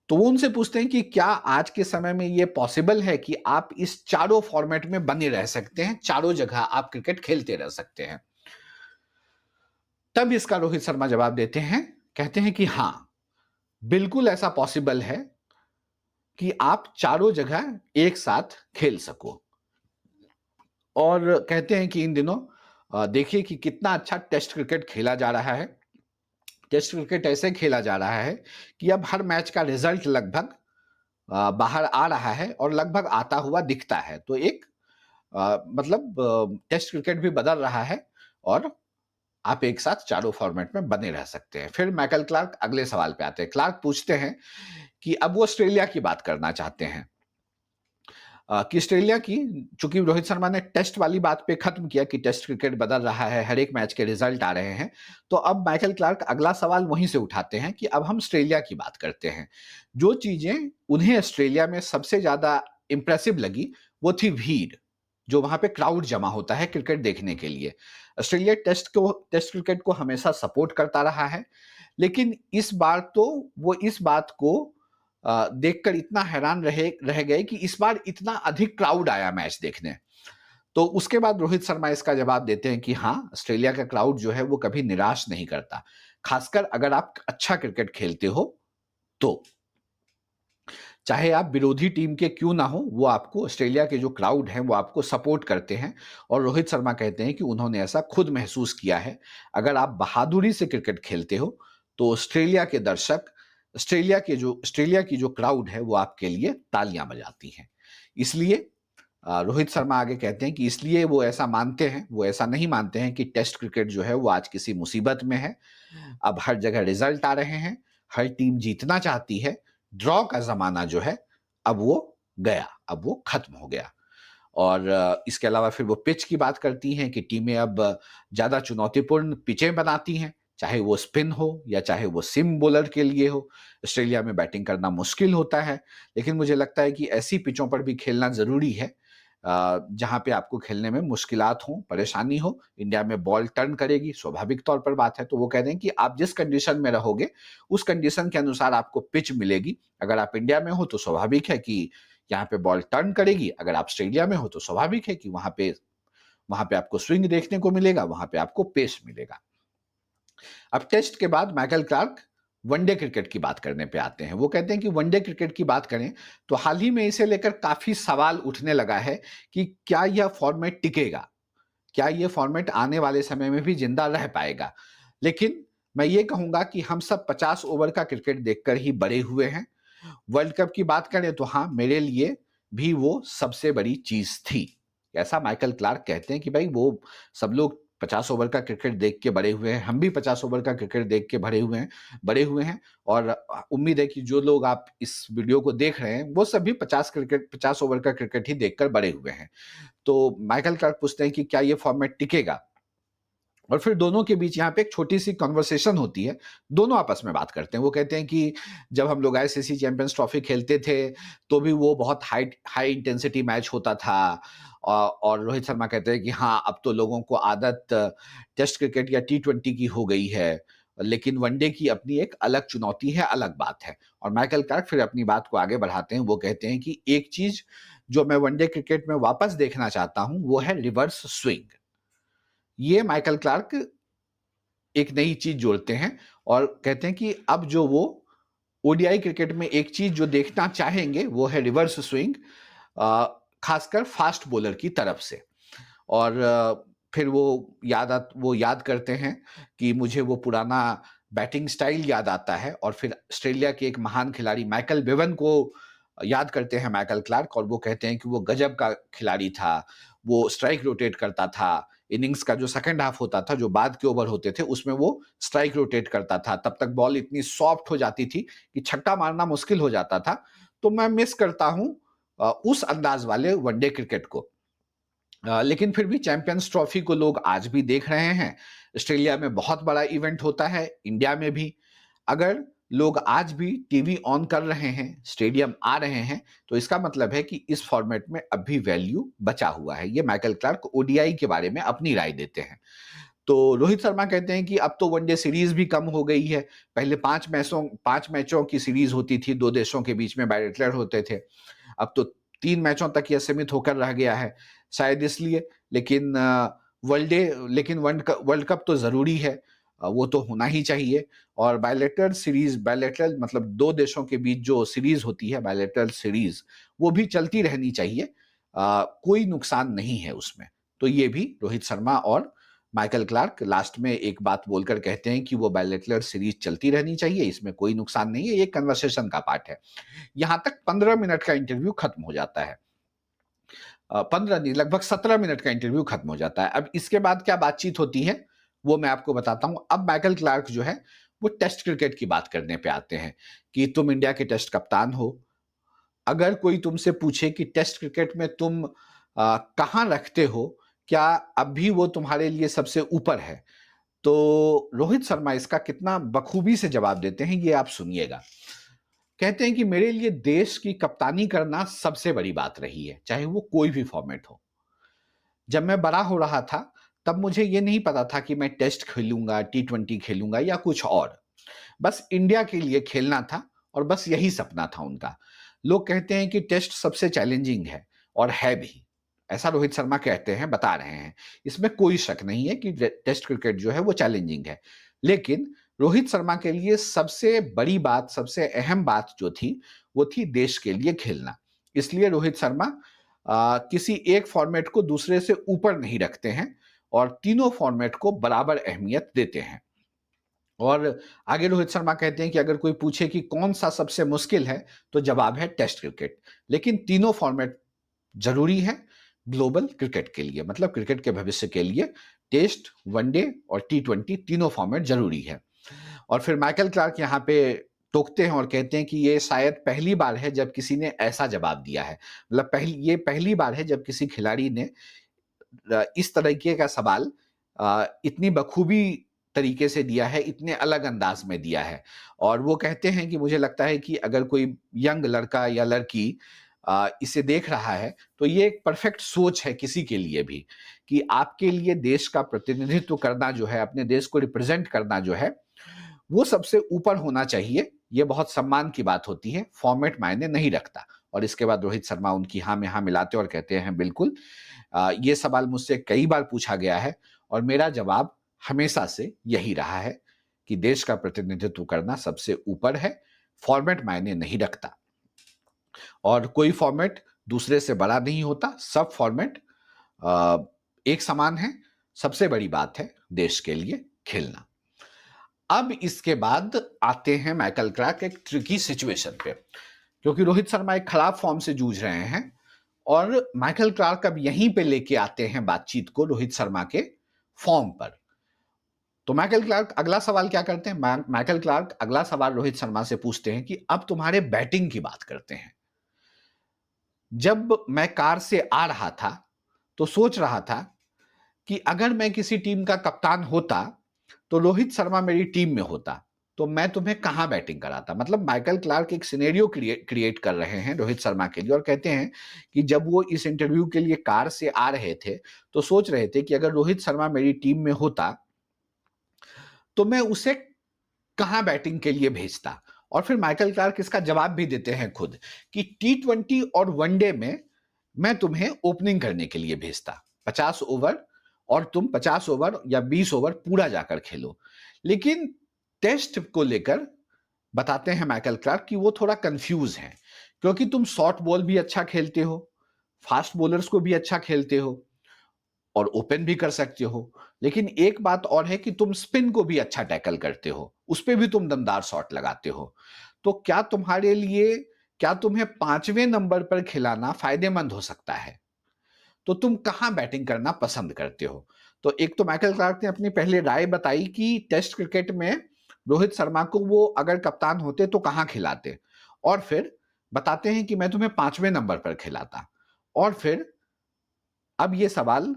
तो वो उनसे पूछते हैं कि क्या आज के समय में ये पॉसिबल है कि आप इस चारों फॉर्मेट में बने रह सकते हैं, चारों जगह आप क्रिकेट खेलते रह सकते हैं? तब इसका रोहित शर्मा जवाब देते हैं, कहते हैं कि हाँ, बिल्कुल ऐसा पॉसिबल है कि आप चारों जगह एक साथ खेल सको। और कहते हैं कि इन दिनों देखिए कि कितना अच्छा टेस्ट क्रिकेट खेला जा रहा है। टेस्ट क्रिकेट ऐसे खेला जा रहा है कि अब हर मैच का रिजल्ट लगभग बाहर आ रहा है और लगभग आता हुआ दिखता है। तो एक मतलब टेस्ट क्रिकेट भी बदल रहा है और आप एक साथ चारों फॉर्मेट में बने रह सकते हैं। फिर माइकल क्लार्क अगले सवाल पे आते हैं। क्लार्क पूछते हैं कि अब वो ऑस्ट्रेलिया की बात करना चाहते हैं। कि ऑस्ट्रेलिया की, चूंकि रोहित शर्मा ने टेस्ट वाली बात पे खत्म किया कि टेस्ट क्रिकेट बदल रहा है, हर एक मैच के रिजल्ट आ रहे हैं, तो अब माइकल क्लार्क अगला सवाल वहीं से उठाते हैं कि अब हम ऑस्ट्रेलिया की बात करते हैं। जो चीजें उन्हें ऑस्ट्रेलिया में सबसे ज्यादा इंप्रेसिव लगी वो थी भीड़, जो वहां पे क्राउड जमा होता है क्रिकेट देखने के लिए। ऑस्ट्रेलिया टेस्ट क्रिकेट को हमेशा सपोर्ट करता रहा है, लेकिन इस बार तो वो इस बात को देखकर इतना हैरान रह गए कि इस बार इतना अधिक क्राउड आया मैच देखने। तो उसके बाद रोहित शर्मा इसका जवाब देते हैं कि हाँ, ऑस्ट्रेलिया का क्राउड जो है वो कभी निराश नहीं करता, खासकर अगर आप अच्छा क्रिकेट खेलते हो तो। चाहे आप विरोधी टीम के क्यों ना हो, वो आपको, ऑस्ट्रेलिया के जो क्राउड हैं वो आपको सपोर्ट करते हैं। और रोहित शर्मा कहते हैं कि उन्होंने ऐसा खुद महसूस किया है। अगर आप बहादुरी से क्रिकेट खेलते हो तो ऑस्ट्रेलिया के दर्शक ऑस्ट्रेलिया की जो क्राउड है वो आपके लिए तालियां बजाती है। इसलिए रोहित शर्मा आगे कहते हैं कि इसलिए वो ऐसा मानते हैं, वो ऐसा नहीं मानते हैं कि टेस्ट क्रिकेट जो है वो आज किसी मुसीबत में है। अब हर जगह रिजल्ट आ रहे हैं, हर टीम जीतना चाहती है, ड्रॉ का ज़माना जो है अब वो गया, अब वो खत्म हो गया। और इसके अलावा फिर वो पिच की बात करती हैं कि टीमें अब ज़्यादा चुनौतीपूर्ण पिचें बनाती हैं, चाहे वो स्पिन हो या चाहे वो सीम बॉलर के लिए हो। ऑस्ट्रेलिया में बैटिंग करना मुश्किल होता है, लेकिन मुझे लगता है कि ऐसी पिचों पर भी खेलना ज़रूरी है जहाँ पे आपको खेलने में मुश्किलात हों, परेशानी हो। इंडिया में बॉल टर्न करेगी, स्वाभाविक तौर पर बात है। तो वो कह रहे हैं कि आप जिस कंडीशन में रहोगे, उस कंडीशन के अनुसार आपको पिच मिलेगी। अगर आप इंडिया में हो तो स्वाभाविक है कि यहाँ पे बॉल टर्न करेगी, अगर आप ऑस्ट्रेलिया में हो तो स्वाभाविक है कि वहाँ पे आपको स्विंग देखने को मिलेगा, वहाँ पे आपको पेस मिलेगा। अब टेस्ट के बाद माइकल क्लार्क वनडे क्रिकेट की बात करने पे आते हैं। वो कहते हैं कि वनडे क्रिकेट की बात करें तो हाल ही में इसे लेकर काफ़ी सवाल उठने लगा है कि क्या यह फॉर्मेट टिकेगा? क्या ये फॉर्मेट आने वाले समय में भी ज़िंदा रह पाएगा? लेकिन मैं ये कहूँगा कि हम सब 50 ओवर का क्रिकेट देखकर ही बड़े हुए हैं। वर्ल्ड कप की बात करें तो हाँ, मेरे लिए भी वो सबसे बड़ी चीज़ थी। ऐसा माइकल क्लार्क कहते हैं कि भाई वो सब लोग 50 ओवर का क्रिकेट देख के बड़े हुए हैं, हम भी 50 ओवर का क्रिकेट देख के बड़े हुए हैं और उम्मीद है कि जो लोग आप इस वीडियो को देख रहे हैं, वो सभी 50 ओवर का क्रिकेट ही देखकर बड़े हुए हैं। तो माइकल क्लार्क पूछते हैं कि क्या ये फॉर्मेट टिकेगा? और फिर दोनों के बीच यहाँ पे एक छोटी-सी कन्वर्सेशन होती है, दोनों आपस में बात करते हैं। वो कहते हैं कि जब हम लोग आईसीसी चैंपियंस ट्रॉफी खेलते थे, तो भी वो बहुत हाई इंटेंसिटी मैच होता था। और रोहित शर्मा कहते हैं कि हाँ, अब तो लोगों को आदत टेस्ट क्रिकेट या टी20 की हो गई है, लेकिन वनडे की अपनी एक अलग चुनौती है, अलग बात है। और माइकल क्लार्क फिर अपनी बात को आगे बढ़ाते हैं, वो कहते हैं कि एक चीज़ जो मैं वनडे क्रिकेट में वापस देखना चाहता हूँ, वो है रिवर्स स्विंग। ये माइकल क्लार्क एक नई चीज जोड़ते हैं और कहते हैं कि अब जो वो ओडीआई क्रिकेट में एक चीज जो देखना चाहेंगे वो है रिवर्स स्विंग, खासकर फास्ट बॉलर की तरफ से। और फिर वो याद करते हैं कि मुझे वो पुराना बैटिंग स्टाइल याद आता है और फिर ऑस्ट्रेलिया के एक महान खिलाड़ी माइकल बेवन को याद करते हैं माइकल क्लार्क और वो कहते हैं कि वो गजब का खिलाड़ी था। वो स्ट्राइक रोटेट करता था। इनिंग्स का जो सेकंड हाफ होता था, जो बाद के ओवर होते थे, उसमें वो स्ट्राइक रोटेट करता था। तब तक बॉल इतनी सॉफ्ट हो जाती थी कि छक्का मारना मुश्किल हो जाता था। तो मैं मिस करता हूँ उस अंदाज वाले वनडे क्रिकेट को। लेकिन फिर भी चैंपियंस ट्रॉफी को लोग आज भी देख रहे हैं। ऑस्ट्रेलिया में बहुत बड़ा इवेंट होता है, इंडिया में भी। अगर लोग आज भी टीवी ऑन कर रहे हैं, स्टेडियम आ रहे हैं, तो इसका मतलब है कि इस फॉर्मेट में अब भी वैल्यू बचा हुआ है। ये माइकल क्लार्क ओडीआई के बारे में अपनी राय देते हैं। तो रोहित शर्मा कहते हैं कि अब तो वनडे सीरीज भी कम हो गई है। पहले 5 मैचों की सीरीज होती थी, 2 देशों के बीच में बायलैटरल होते थे। अब तो 3 मैचों तक यह सीमित होकर रह गया है। शायद इसलिए, लेकिन वर्ल्ड कप तो ज़रूरी है। वो तो होना ही चाहिए और बायलैटरल मतलब 2 देशों के बीच जो सीरीज़ होती है, बायलैटरल सीरीज़, वो भी चलती रहनी चाहिए। कोई नुकसान नहीं है उसमें। तो ये भी रोहित शर्मा और माइकल क्लार्क लास्ट में एक बात बोलकर कहते हैं कि वो बायलैटरल सीरीज़ चलती रहनी चाहिए, इसमें कोई नुकसान नहीं है, ये कन्वर्सेशन का पार्ट है। यहाँ तक 15 मिनट का इंटरव्यू खत्म हो जाता है। 15 नहीं, लगभग 17 मिनट का इंटरव्यू खत्म हो जाता है। अब इसके बाद क्या बातचीत होती है, वो मैं आपको बताता हूँ। अब माइकल क्लार्क जो है, वो टेस्ट क्रिकेट की बात करने पे आते हैं कि तुम इंडिया के टेस्ट कप्तान हो। अगर कोई तुमसे पूछे कि टेस्ट क्रिकेट में तुम कहाँ रखते हो, क्या अब भी वो तुम्हारे लिए सबसे ऊपर है? तो रोहित शर्मा इसका कितना बखूबी से जवाब देते हैं, ये आप सुनिएगा। कहते हैं कि मेरे लिए देश की कप्तानी करना सबसे बड़ी बात रही है, चाहे वो कोई भी फॉर्मेट हो। जब मैं बड़ा हो रहा था, तब मुझे ये नहीं पता था कि मैं टेस्ट खेलूंगा, टी20 खेलूंगा या कुछ और। बस इंडिया के लिए खेलना था और बस यही सपना था उनका। लोग कहते हैं कि टेस्ट सबसे चैलेंजिंग है और है भी। ऐसा रोहित शर्मा कहते हैं, बता रहे हैं। इसमें कोई शक नहीं है कि टेस्ट क्रिकेट जो है वो चैलेंजिंग है। लेकिन रोहित शर्मा के लिए सबसे बड़ी बात, सबसे अहम बात जो थी, वो थी देश के लिए खेलना। इसलिए रोहित शर्मा किसी एक फॉर्मेट को दूसरे से ऊपर नहीं रखते हैं और तीनों फॉर्मेट को बराबर अहमियत देते हैं। और आगे रोहित शर्मा कहते हैं कि अगर कोई पूछे कि कौन सा सबसे मुश्किल है, तो जवाब है टेस्ट क्रिकेट। लेकिन तीनों फॉर्मेट जरूरी है ग्लोबल क्रिकेट के लिए, मतलब क्रिकेट के भविष्य के लिए टेस्ट, वनडे और T20 तीनों फॉर्मेट जरूरी है। और फिर माइकल क्लार्क यहाँ पे टोकते हैं और कहते हैं कि ये शायद पहली बार है जब किसी ने ऐसा जवाब दिया है, मतलब ये पहली बार है जब किसी खिलाड़ी ने इस तरीके का सवाल इतनी बखूबी तरीके से दिया है, इतने अलग अंदाज में दिया है। और वो कहते हैं कि मुझे लगता है कि अगर कोई यंग लड़का या लड़की इसे देख रहा है, तो ये एक परफेक्ट सोच है किसी के लिए भी, कि आपके लिए देश का प्रतिनिधित्व करना जो है, अपने देश को रिप्रेजेंट करना जो है, वो सबसे ऊपर होना चाहिए। ये बहुत सम्मान की बात होती है, फॉर्मेट मायने नहीं रखता। और इसके बाद रोहित शर्मा उनकी हाँ में हाँ मिलाते और कहते हैं बिल्कुल, ये सवाल मुझसे कई बार पूछा गया है और मेरा जवाब हमेशा से यही रहा है कि देश का प्रतिनिधित्व करना सबसे ऊपर है, फॉर्मेट मायने नहीं रखता और कोई फॉर्मेट दूसरे से बड़ा नहीं होता, सब फॉर्मेट एक समान है। सबसे बड़ी बात है देश के लिए खेलना। अब इसके बाद आते हैं माइकल क्लार्क एक ट्रिकी सिचुएशन पे, क्योंकि रोहित शर्मा एक खराब फॉर्म से जूझ रहे हैं और माइकल क्लार्क अब यहीं पे लेके आते हैं बातचीत को रोहित शर्मा के फॉर्म पर। तो माइकल क्लार्क अगला सवाल क्या करते हैं, माइकल क्लार्क अगला सवाल रोहित शर्मा से पूछते हैं कि अब तुम्हारे बैटिंग की बात करते हैं। जब मैं कार से आ रहा था तो सोच रहा था कि अगर मैं किसी टीम का कप्तान होता तो रोहित शर्मा मेरी टीम में होता तो मैं तुम्हें कहां बैटिंग कराता। मतलब माइकल क्लार्क एक सिनेरियो क्रिएट कर रहे हैं रोहित शर्मा के लिए और कहते हैं कि जब वो इस इंटरव्यू के लिए कार से आ रहे थे तो सोच रहे थे कि अगर रोहित शर्मा मेरी टीम में होता तो मैं उसे कहां बैटिंग के लिए भेजता। और फिर माइकल क्लार्क इसका जवाब भी देते हैं खुद कि T20 और वनडे में मैं तुम्हें ओपनिंग करने के लिए भेजता, 50 ओवर, और तुम 50 ओवर या 20 ओवर पूरा जाकर खेलो। लेकिन टेस्ट को लेकर बताते हैं माइकल क्लार्क कि वो थोड़ा कंफ्यूज हैं, क्योंकि तुम शॉर्ट बॉल भी अच्छा खेलते हो, फास्ट बॉलर्स को भी अच्छा खेलते हो और ओपन भी कर सकते हो। लेकिन एक बात और है कि तुम स्पिन को भी अच्छा टैकल करते हो, उस पे भी तुम दमदार शॉट लगाते हो। तो क्या तुम्हारे लिए, क्या तुम्हें 5वें नंबर पर खिलाना फायदेमंद हो सकता है? तो तुम कहां बैटिंग करना पसंद करते हो? तो एक तो माइकल क्लार्क ने अपनी पहले राय बताई कि टेस्ट क्रिकेट में रोहित शर्मा को वो अगर कप्तान होते तो कहां खिलाते, और फिर बताते हैं कि मैं तुम्हें 5वें नंबर पर खिलाता। और फिर अब ये सवाल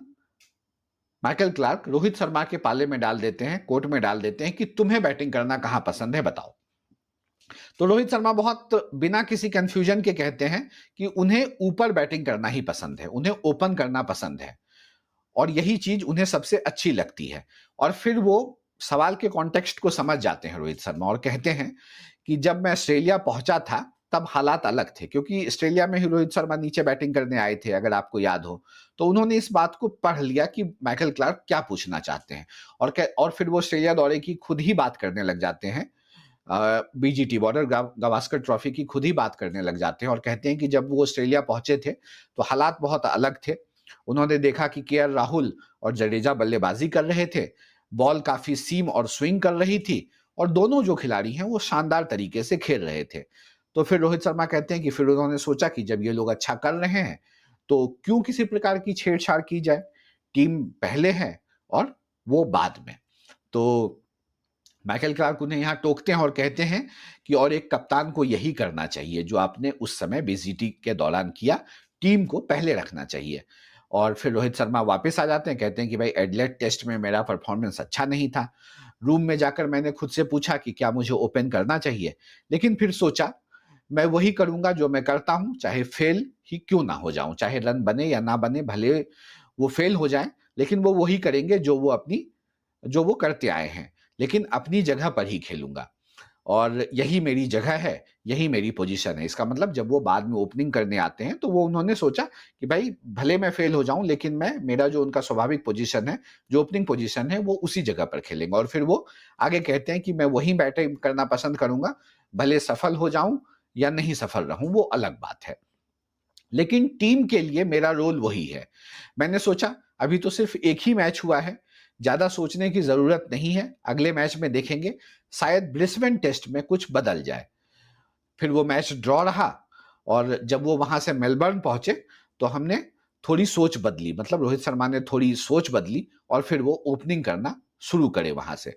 माइकल क्लार्क रोहित शर्मा के पाले में डाल देते हैं, कोर्ट में डाल देते हैं कि तुम्हें बैटिंग करना कहां पसंद है, बताओ। तो रोहित शर्मा बहुत बिना किसी कंफ्यूजन के कहते हैं कि उन्हें ऊपर बैटिंग करना ही पसंद है, उन्हें ओपन करना पसंद है और यही चीज उन्हें सबसे अच्छी लगती है। और फिर वो सवाल के कॉन्टेक्स्ट को समझ जाते हैं रोहित शर्मा और कहते हैं कि जब मैं ऑस्ट्रेलिया पहुंचा था तब हालात अलग थे, क्योंकि ऑस्ट्रेलिया में ही रोहित शर्मा नीचे बैटिंग करने आए थे, अगर आपको याद हो। तो उन्होंने इस बात को पढ़ लिया कि माइकल क्लार्क क्या पूछना चाहते हैं और फिर वो ऑस्ट्रेलिया दौरे की खुद ही बात करने लग जाते हैं, बीजीटी बॉर्डर गावस्कर ट्रॉफी की खुद ही बात करने लग जाते हैं और कहते हैं कि जब वो ऑस्ट्रेलिया पहुंचे थे तो हालात बहुत अलग थे। उन्होंने देखा कि केएल राहुल और जडेजा बल्लेबाजी कर रहे थे, बॉल काफी सीम और स्विंग कर रही थी और दोनों जो खिलाड़ी हैं वो शानदार तरीके से खेल रहे थे। तो फिर रोहित शर्मा कहते हैं कि फिर उन्होंने सोचा कि जब ये लोग अच्छा कर रहे हैं तो क्यों किसी प्रकार की छेड़छाड़ की जाए, टीम पहले है और वो बाद में। तो माइकल क्लार्क उन्हें यहाँ टोकते हैं और कहते हैं कि और एक कप्तान को यही करना चाहिए जो आपने उस समय बीजीटी के दौरान किया, टीम को पहले रखना चाहिए। और फिर रोहित शर्मा वापस आ जाते हैं, कहते हैं कि भाई एडलेड टेस्ट में मेरा परफॉर्मेंस अच्छा नहीं था, रूम में जाकर मैंने खुद से पूछा कि क्या मुझे ओपन करना चाहिए, लेकिन फिर सोचा मैं वही करूंगा जो मैं करता हूं, चाहे फेल ही क्यों ना हो जाऊं, चाहे रन बने या ना बने, भले वो फेल हो जाए, लेकिन वो वही करेंगे जो वो करते आए हैं, लेकिन अपनी जगह पर ही खेलूंगा और यही मेरी जगह है, यही मेरी पोजीशन है। इसका मतलब जब वो बाद में ओपनिंग करने आते हैं तो वो उन्होंने सोचा कि भाई भले मैं फेल हो जाऊं, लेकिन मैं, मेरा जो उनका स्वाभाविक पोजीशन है, जो ओपनिंग पोजीशन है, वो उसी जगह पर खेलेंगे। और फिर वो आगे कहते हैं कि मैं वही बैटिंग करना पसंद करूंगा, भले सफल हो जाऊं या नहीं सफल रहूं, वो अलग बात है, लेकिन टीम के लिए मेरा रोल वही है। मैंने सोचा अभी तो सिर्फ एक ही मैच हुआ है, ज़्यादा सोचने की ज़रूरत नहीं है, अगले मैच में देखेंगे, शायद ब्रिस्बेन टेस्ट में कुछ बदल जाए। फिर वो मैच ड्रॉ रहा और जब वो वहाँ से मेलबर्न पहुँचे, तो हमने थोड़ी सोच बदली, मतलब रोहित शर्मा ने थोड़ी सोच बदली और फिर वो ओपनिंग करना शुरू करे वहाँ से।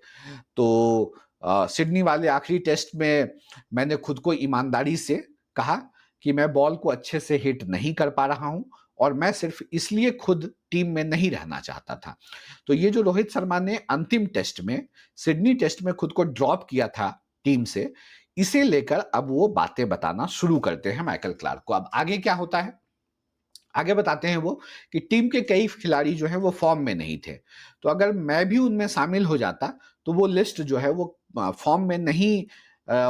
तो सिडनी वाले आखिरी टेस्ट में मैंने खुद को ईमानदारी से कहा कि मैं बॉल को अच्छे से हिट नहीं कर पा रहा हूँ और मैं सिर्फ इसलिए खुद टीम में नहीं रहना चाहता था। तो ये जो रोहित शर्मा ने अंतिम टेस्ट में, सिडनी टेस्ट में खुद को ड्रॉप किया था टीम से, इसे लेकर अब वो बातें बताना शुरू करते हैं माइकल क्लार्क को। अब आगे क्या होता है? आगे बताते हैं वो कि टीम के कई खिलाड़ी जो हैं वो फॉर्म में नहीं थे। तो अगर मैं भी उनमें शामिल हो जाता, तो वो लिस्ट जो है वो फॉर्म में नहीं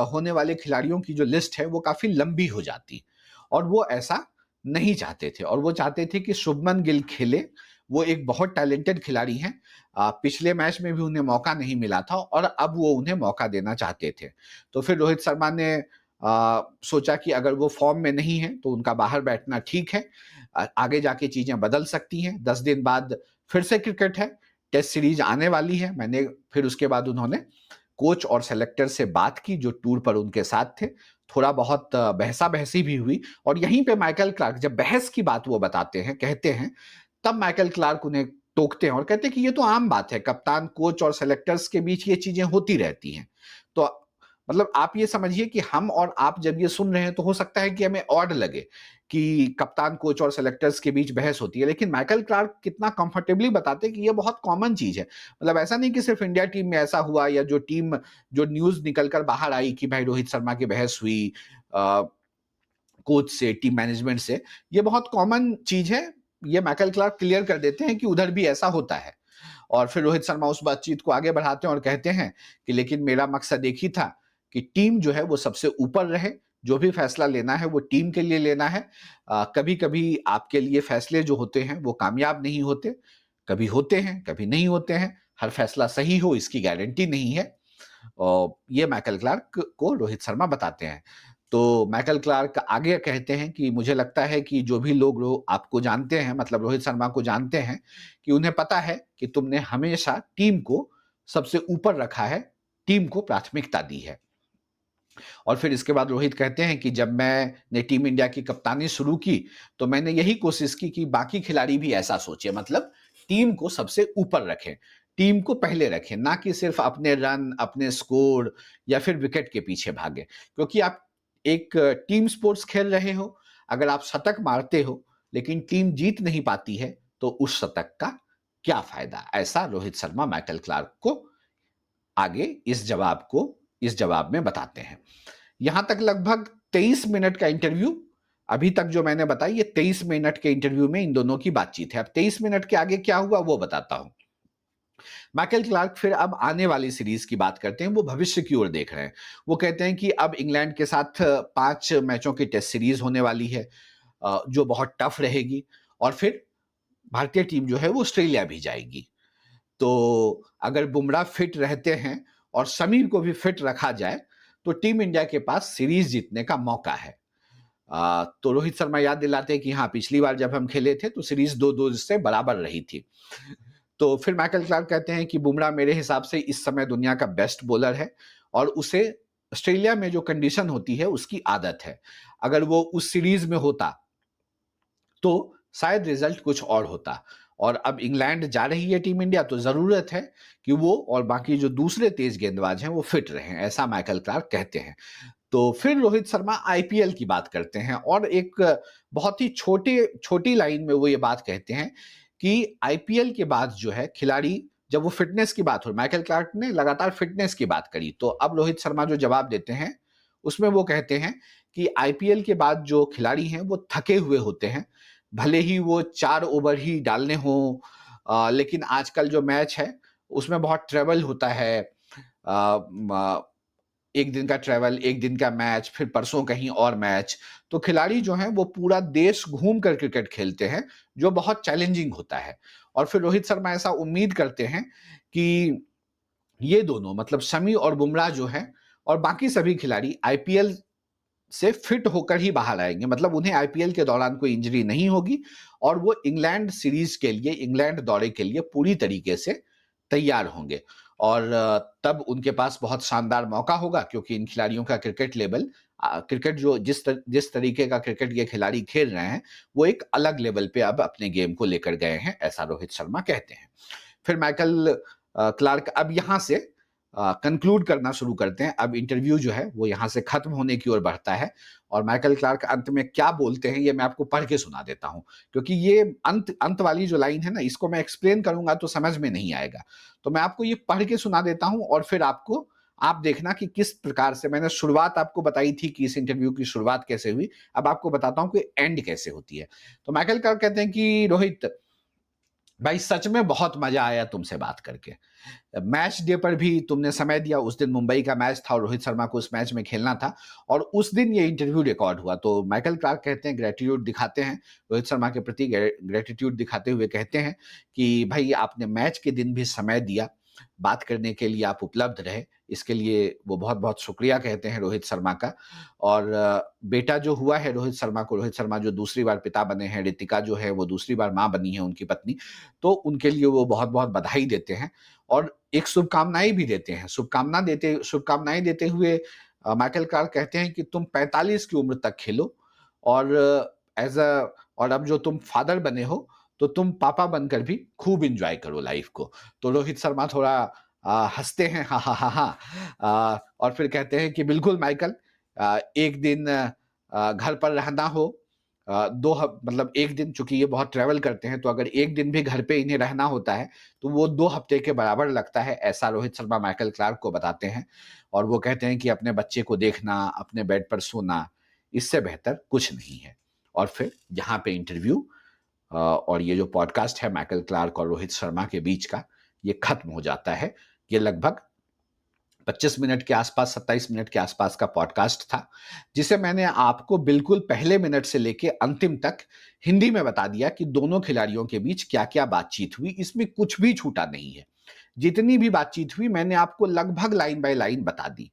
होने वाले खिलाड़ियों की जो लिस्ट है वो काफ़ी लंबी हो जाती और वो ऐसा नहीं चाहते थे और वो चाहते थे कि शुभमन गिल खेले। वो एक बहुत टैलेंटेड खिलाड़ी हैं। पिछले मैच में भी उन्हें मौका नहीं मिला था और अब वो उन्हें मौका देना चाहते थे। तो फिर रोहित शर्मा ने सोचा कि अगर वो फॉर्म में नहीं है, तो उनका बाहर बैठना ठीक है। आगे जाके चीजें बदल सकती हैं। 10 दिन बाद फिर से क्रिकेट है, टेस्ट सीरीज आने वाली है। मैंने फिर उसके बाद उन्होंने कोच और सेलेक्टर से बात की जो टूर पर उनके साथ थे। थोड़ा बहुत बहसा-बहसी भी हुई और यहीं पे माइकल क्लार्क जब बहस की बात वो बताते हैं, कहते हैं, तब माइकल क्लार्क उन्हें टोकते हैं और कहते हैं कि ये तो आम बात है, कप्तान, कोच और सेलेक्टर्स के बीच ये चीजें होती रहती हैं। तो मतलब आप ये समझिए कि हम और आप जब ये सुन रहे हैं तो हो सकता है कि हमें ऑड लगे कि कप्तान, कोच और सेलेक्टर्स के बीच बहस होती है, लेकिन माइकल क्लार्क कितना कंफर्टेबली बताते हैं कि ये बहुत कॉमन चीज है। मतलब ऐसा नहीं कि सिर्फ इंडिया टीम में ऐसा हुआ या जो न्यूज निकलकर बाहर आई कि भाई रोहित शर्मा की बहस हुई कोच से, टीम मैनेजमेंट से, ये बहुत कॉमन चीज है। ये माइकल क्लार्क क्लियर कर देते हैं कि उधर भी ऐसा होता है। और फिर रोहित शर्मा उस बातचीत को आगे बढ़ाते हैं और कहते हैं कि लेकिन मेरा मकसद एक ही था कि टीम जो है वो सबसे ऊपर रहे, जो भी फैसला लेना है वो टीम के लिए लेना है। कभी-कभी आपके लिए फैसले जो होते हैं वो कामयाब नहीं होते, कभी होते हैं, कभी नहीं होते हैं। हर फैसला सही हो इसकी गारंटी नहीं है। और ये माइकल क्लार्क को रोहित शर्मा बताते हैं। तो माइकल क्लार्क आगे कहते हैं कि मुझे लगता है कि जो भी लोग आपको जानते हैं, मतलब रोहित शर्मा को जानते हैं, कि उन्हें पता है कि तुमने हमेशा टीम को सबसे ऊपर रखा है, टीम को प्राथमिकता दी है। और फिर इसके बाद रोहित कहते हैं कि जब मैंने टीम इंडिया की कप्तानी शुरू की, तो मैंने यही कोशिश की कि बाकी खिलाड़ी भी ऐसा सोचे, मतलब टीम को सबसे ऊपर रखें, टीम को पहले रखें, ना कि सिर्फ अपने रन, अपने स्कोर या फिर विकेट के पीछे भागे। क्योंकि आप एक टीम स्पोर्ट्स खेल रहे हो, अगर आप शतक मारते हो, लेकिन टीम जीत नहीं पाती है, तो उस शतक का क्या फायदा? ऐसा रोहित शर्मा माइकल क्लार्क को आगे इस जवाब में बताते हैं। यहां तक लगभग 23 मिनट का इंटरव्यू। अभी तक जो मैंने बताई ये 23 मिनट के इंटरव्यू में इन दोनों की बातचीत है। अब 23 मिनट के आगे क्या हुआ वो बताता हूं। माइकल क्लार्क फिर अब आने वाली सीरीज की बात करते हैं, वो भविष्य की ओर देख रहे हैं। वो कहते हैं कि अब इंग्लैंड के साथ 5 मैचों की टेस्ट सीरीज होने वाली है, जो बहुत टफ रहेगी और फिर भारतीय टीम जो है वो ऑस्ट्रेलिया भी जाएगी। तो अगर बुमराह फिट रहते हैं और समीर को भी फिट रखा जाए, तो टीम इंडिया के पास सीरीज जीतने का मौका है। तो रोहित शर्मा याद दिलाते हैं कि हाँ, पिछली बार जब हम खेले थे तो सीरीज 2-2 से बराबर रही थी। तो फिर माइकल क्लार्क कहते हैं कि बुमराह मेरे हिसाब से इस समय दुनिया का बेस्ट बॉलर है और उसे ऑस्ट्रेलिया में जो कंडीशन होती है उसकी आदत है। अगर वो उस सीरीज में होता तो शायद रिजल्ट कुछ और होता। और अब इंग्लैंड जा रही है टीम इंडिया, तो जरूरत है कि वो और बाकी जो दूसरे तेज गेंदबाज हैं वो फिट रहें, ऐसा माइकल क्लार्क कहते हैं। तो फिर रोहित शर्मा आईपीएल की बात करते हैं और एक बहुत ही छोटी लाइन में वो ये बात कहते हैं कि आईपीएल के बाद जो है खिलाड़ी, जब वो फिटनेस की बात हो, माइकल क्लार्क ने लगातार फिटनेस की बात करी, तो अब रोहित शर्मा जो जवाब देते हैं उसमें वो कहते हैं कि आईपीएल के बाद जो खिलाड़ी हैं वो थके हुए होते हैं, भले ही वो 4 ओवर ही डालने हों, लेकिन आजकल जो मैच है उसमें बहुत ट्रेवल होता है। एक दिन का ट्रैवल, एक दिन का मैच, फिर परसों कहीं और मैच। तो खिलाड़ी जो हैं वो पूरा देश घूम कर क्रिकेट खेलते हैं, जो बहुत चैलेंजिंग होता है। और फिर रोहित शर्मा ऐसा उम्मीद करते हैं कि ये दोनों, मतलब शमी और बुमराह जो हैं और बाकी सभी खिलाड़ी आईपीएल से फिट होकर ही बाहर आएंगे, मतलब उन्हें आईपीएल के दौरान कोई इंजरी नहीं होगी और वो इंग्लैंड सीरीज के लिए, इंग्लैंड दौरे के लिए पूरी तरीके से तैयार होंगे और तब उनके पास बहुत शानदार मौका होगा क्योंकि इन खिलाड़ियों का क्रिकेट लेवल क्रिकेट जो जिस तरीके का क्रिकेट ये खिलाड़ी खेल रहे हैं, वो एक अलग लेवल पे अब अपने गेम को लेकर गए हैं, ऐसा रोहित शर्मा कहते हैं। फिर माइकल क्लार्क अब यहाँ से कंक्लूड करना शुरू करते हैं। अब इंटरव्यू जो है वो यहाँ से खत्म होने की ओर बढ़ता है और माइकल क्लार्क अंत में क्या बोलते हैं ये मैं आपको पढ़ के सुना देता हूँ क्योंकि ये अंत अंत वाली जो लाइन है ना इसको मैं एक्सप्लेन करूंगा तो समझ में नहीं आएगा। तो मैं आपको ये पढ़ के सुना देता हूँ और फिर आप देखना कि किस प्रकार से मैंने शुरुआत आपको बताई थी कि इस इंटरव्यू की शुरुआत कैसे हुई। अब आपको बताता हूँ कि एंड कैसे होती है। तो माइकल क्लार्क कहते हैं कि रोहित भाई सच में बहुत मजा आया तुमसे बात करके। मैच डे पर भी तुमने समय दिया। उस दिन मुंबई का मैच था और रोहित शर्मा को उस मैच में खेलना था और उस दिन ये इंटरव्यू रिकॉर्ड हुआ। तो माइकल क्लार्क कहते हैं ग्रेटिट्यूड दिखाते हैं रोहित शर्मा के प्रति, ग्रेटिट्यूड दिखाते हुए कहते हैं कि भाई आपने मैच के दिन भी समय दिया, बात करने के लिए आप उपलब्ध रहे, इसके लिए वो बहुत बहुत शुक्रिया कहते हैं रोहित शर्मा का। और बेटा जो हुआ है रोहित शर्मा को, रोहित शर्मा जो दूसरी बार पिता बने हैं, ऋतिका जो है वो दूसरी बार माँ बनी है उनकी पत्नी, तो उनके लिए वो बहुत बहुत बधाई देते हैं और एक शुभकामनाएं भी देते हैं। शुभकामनाएं देते हुए माइकल क्लार्क कहते हैं कि तुम 45 की उम्र तक खेलो और एज अ और अब जो तुम फादर बने हो तो तुम पापा बनकर भी खूब एंजॉय करो लाइफ को। तो रोहित शर्मा थोड़ा हंसते हैं, हा हा हा हा, और फिर कहते हैं कि बिल्कुल माइकल, एक दिन घर पर रहना हो, मतलब एक दिन, चूंकि ये बहुत ट्रैवल करते हैं तो अगर एक दिन भी घर पे इन्हें रहना होता है तो वो 2 हफ्ते के बराबर लगता है, ऐसा रोहित शर्मा माइकल क्लार्क को बताते हैं। और वो कहते हैं कि अपने बच्चे को देखना, अपने बेड पर सोना, इससे बेहतर कुछ नहीं है। और फिर यहाँ पे इंटरव्यू और ये जो पॉडकास्ट है माइकल क्लार्क और रोहित शर्मा के बीच का, ये खत्म हो जाता है। ये लगभग 25 मिनट के आसपास, 27 मिनट के आसपास का पॉडकास्ट था, जिसे मैंने आपको बिल्कुल पहले मिनट से लेके अंतिम तक हिंदी में बता दिया कि दोनों खिलाड़ियों के बीच क्या-क्या बातचीत हुई, इसमें कुछ भी छूटा नहीं है। जितनी भी बातचीत हुई मैंने आपको लगभग लाइन बाय लाइन बता दी।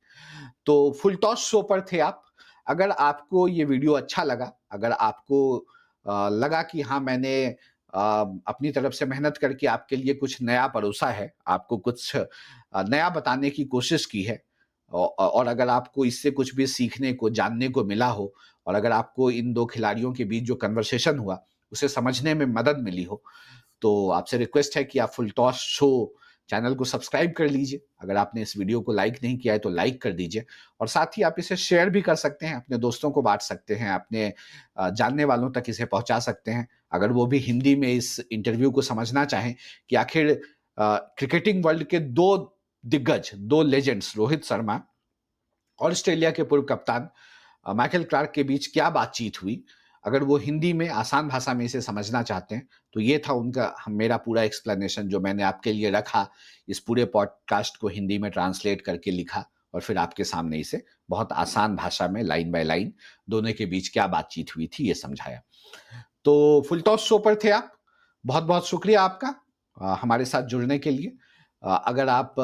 तो फुल टॉस शो पर थे आप। अगर आपको ये वीडियो अच्छा लगा, अगर आपको लगा कि हाँ मैंने अपनी तरफ से मेहनत करके आपके लिए कुछ नया परोसा है, आपको कुछ नया बताने की कोशिश की है और अगर आपको इससे कुछ भी सीखने को, जानने को मिला हो और अगर आपको इन 2 खिलाड़ियों के बीच जो कन्वर्सेशन हुआ, उसे समझने में मदद मिली हो, तो आपसे रिक्वेस्ट है कि आप फुल टॉस शो चैनल को सब्सक्राइब कर लीजिए। अगर आपने इस वीडियो को लाइक नहीं किया है तो लाइक कर दीजिए और साथ ही आप इसे शेयर भी कर सकते हैं, अपने दोस्तों को बाँट सकते हैं, अपने जानने वालों तक इसे पहुँचा सकते हैं। अगर वो भी हिंदी में इस इंटरव्यू को समझना चाहें कि आखिर क्रिकेटिंग वर्ल्ड के 2 दिग्गज, 2 लेजेंड्स रोहित शर्मा और ऑस्ट्रेलिया के पूर्व कप्तान माइकल क्लार्क के बीच क्या बातचीत हुई, अगर वो हिंदी में आसान भाषा में इसे समझना चाहते हैं, तो ये था मेरा पूरा एक्सप्लेनेशन जो मैंने आपके लिए रखा। इस पूरे पॉडकास्ट को हिंदी में ट्रांसलेट करके लिखा और फिर आपके सामने इसे बहुत आसान भाषा में लाइन बाय लाइन दोनों के बीच क्या बातचीत हुई थी, ये समझाया। तो फुल टॉस शो पर थे आप। बहुत-बहुत शुक्रिया आपका हमारे साथ जुड़ने के लिए। अगर आप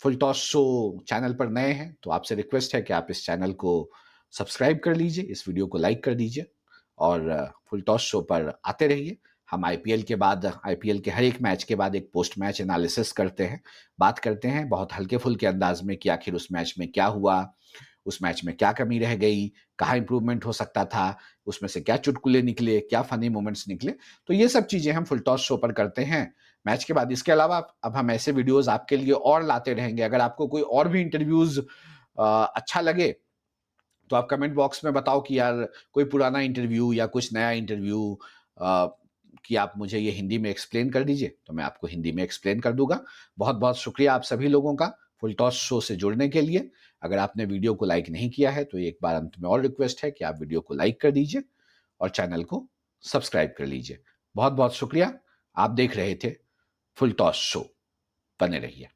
फुल टॉस शो चैनल पर नए हैं तो आपसे रिक्वेस्ट है कि आप इस चैनल को सब्सक्राइब कर लीजिए, इस वीडियो को लाइक कर दीजिए और फुल टॉस शो पर आते रहिए। हम आईपीएल के बाद, आईपीएल के हर एक मैच के बाद एक पोस्ट मैच एनालिसिस करते हैं, बात करते हैं बहुत हल्के-फुल्के अंदाज में कि आखिर उस मैच में क्या हुआ, उस मैच में क्या कमी रह गई, कहाँ इम्प्रूवमेंट हो सकता था, उसमें से क्या चुटकुले निकले, क्या फ़नी मोमेंट्स निकले। तो ये सब चीज़ें हम फुल टॉस शो पर करते हैं मैच के बाद। इसके अलावा अब हम ऐसे वीडियोज़ आपके लिए और लाते रहेंगे। अगर आपको कोई और भी इंटरव्यूज़ अच्छा लगे, तो आप कमेंट बॉक्स में बताओ कि यार कोई पुराना इंटरव्यू या कुछ नया इंटरव्यू कि आप मुझे ये हिंदी में एक्सप्लेन कर दीजिए, तो मैं आपको हिंदी में एक्सप्लेन कर दूँगा। बहुत-बहुत शुक्रिया आप सभी लोगों का फुल टॉस शो से जुड़ने के लिए। अगर आपने वीडियो को लाइक नहीं किया है, तो एक बार अंत में और रिक्वेस्ट है कि आप वीडियो को लाइक कर दीजिए और चैनल को सब्सक्राइब कर लीजिए। बहुत-बहुत शुक्रिया। आप देख रहे थे फुल टॉस शो। बने रहिए।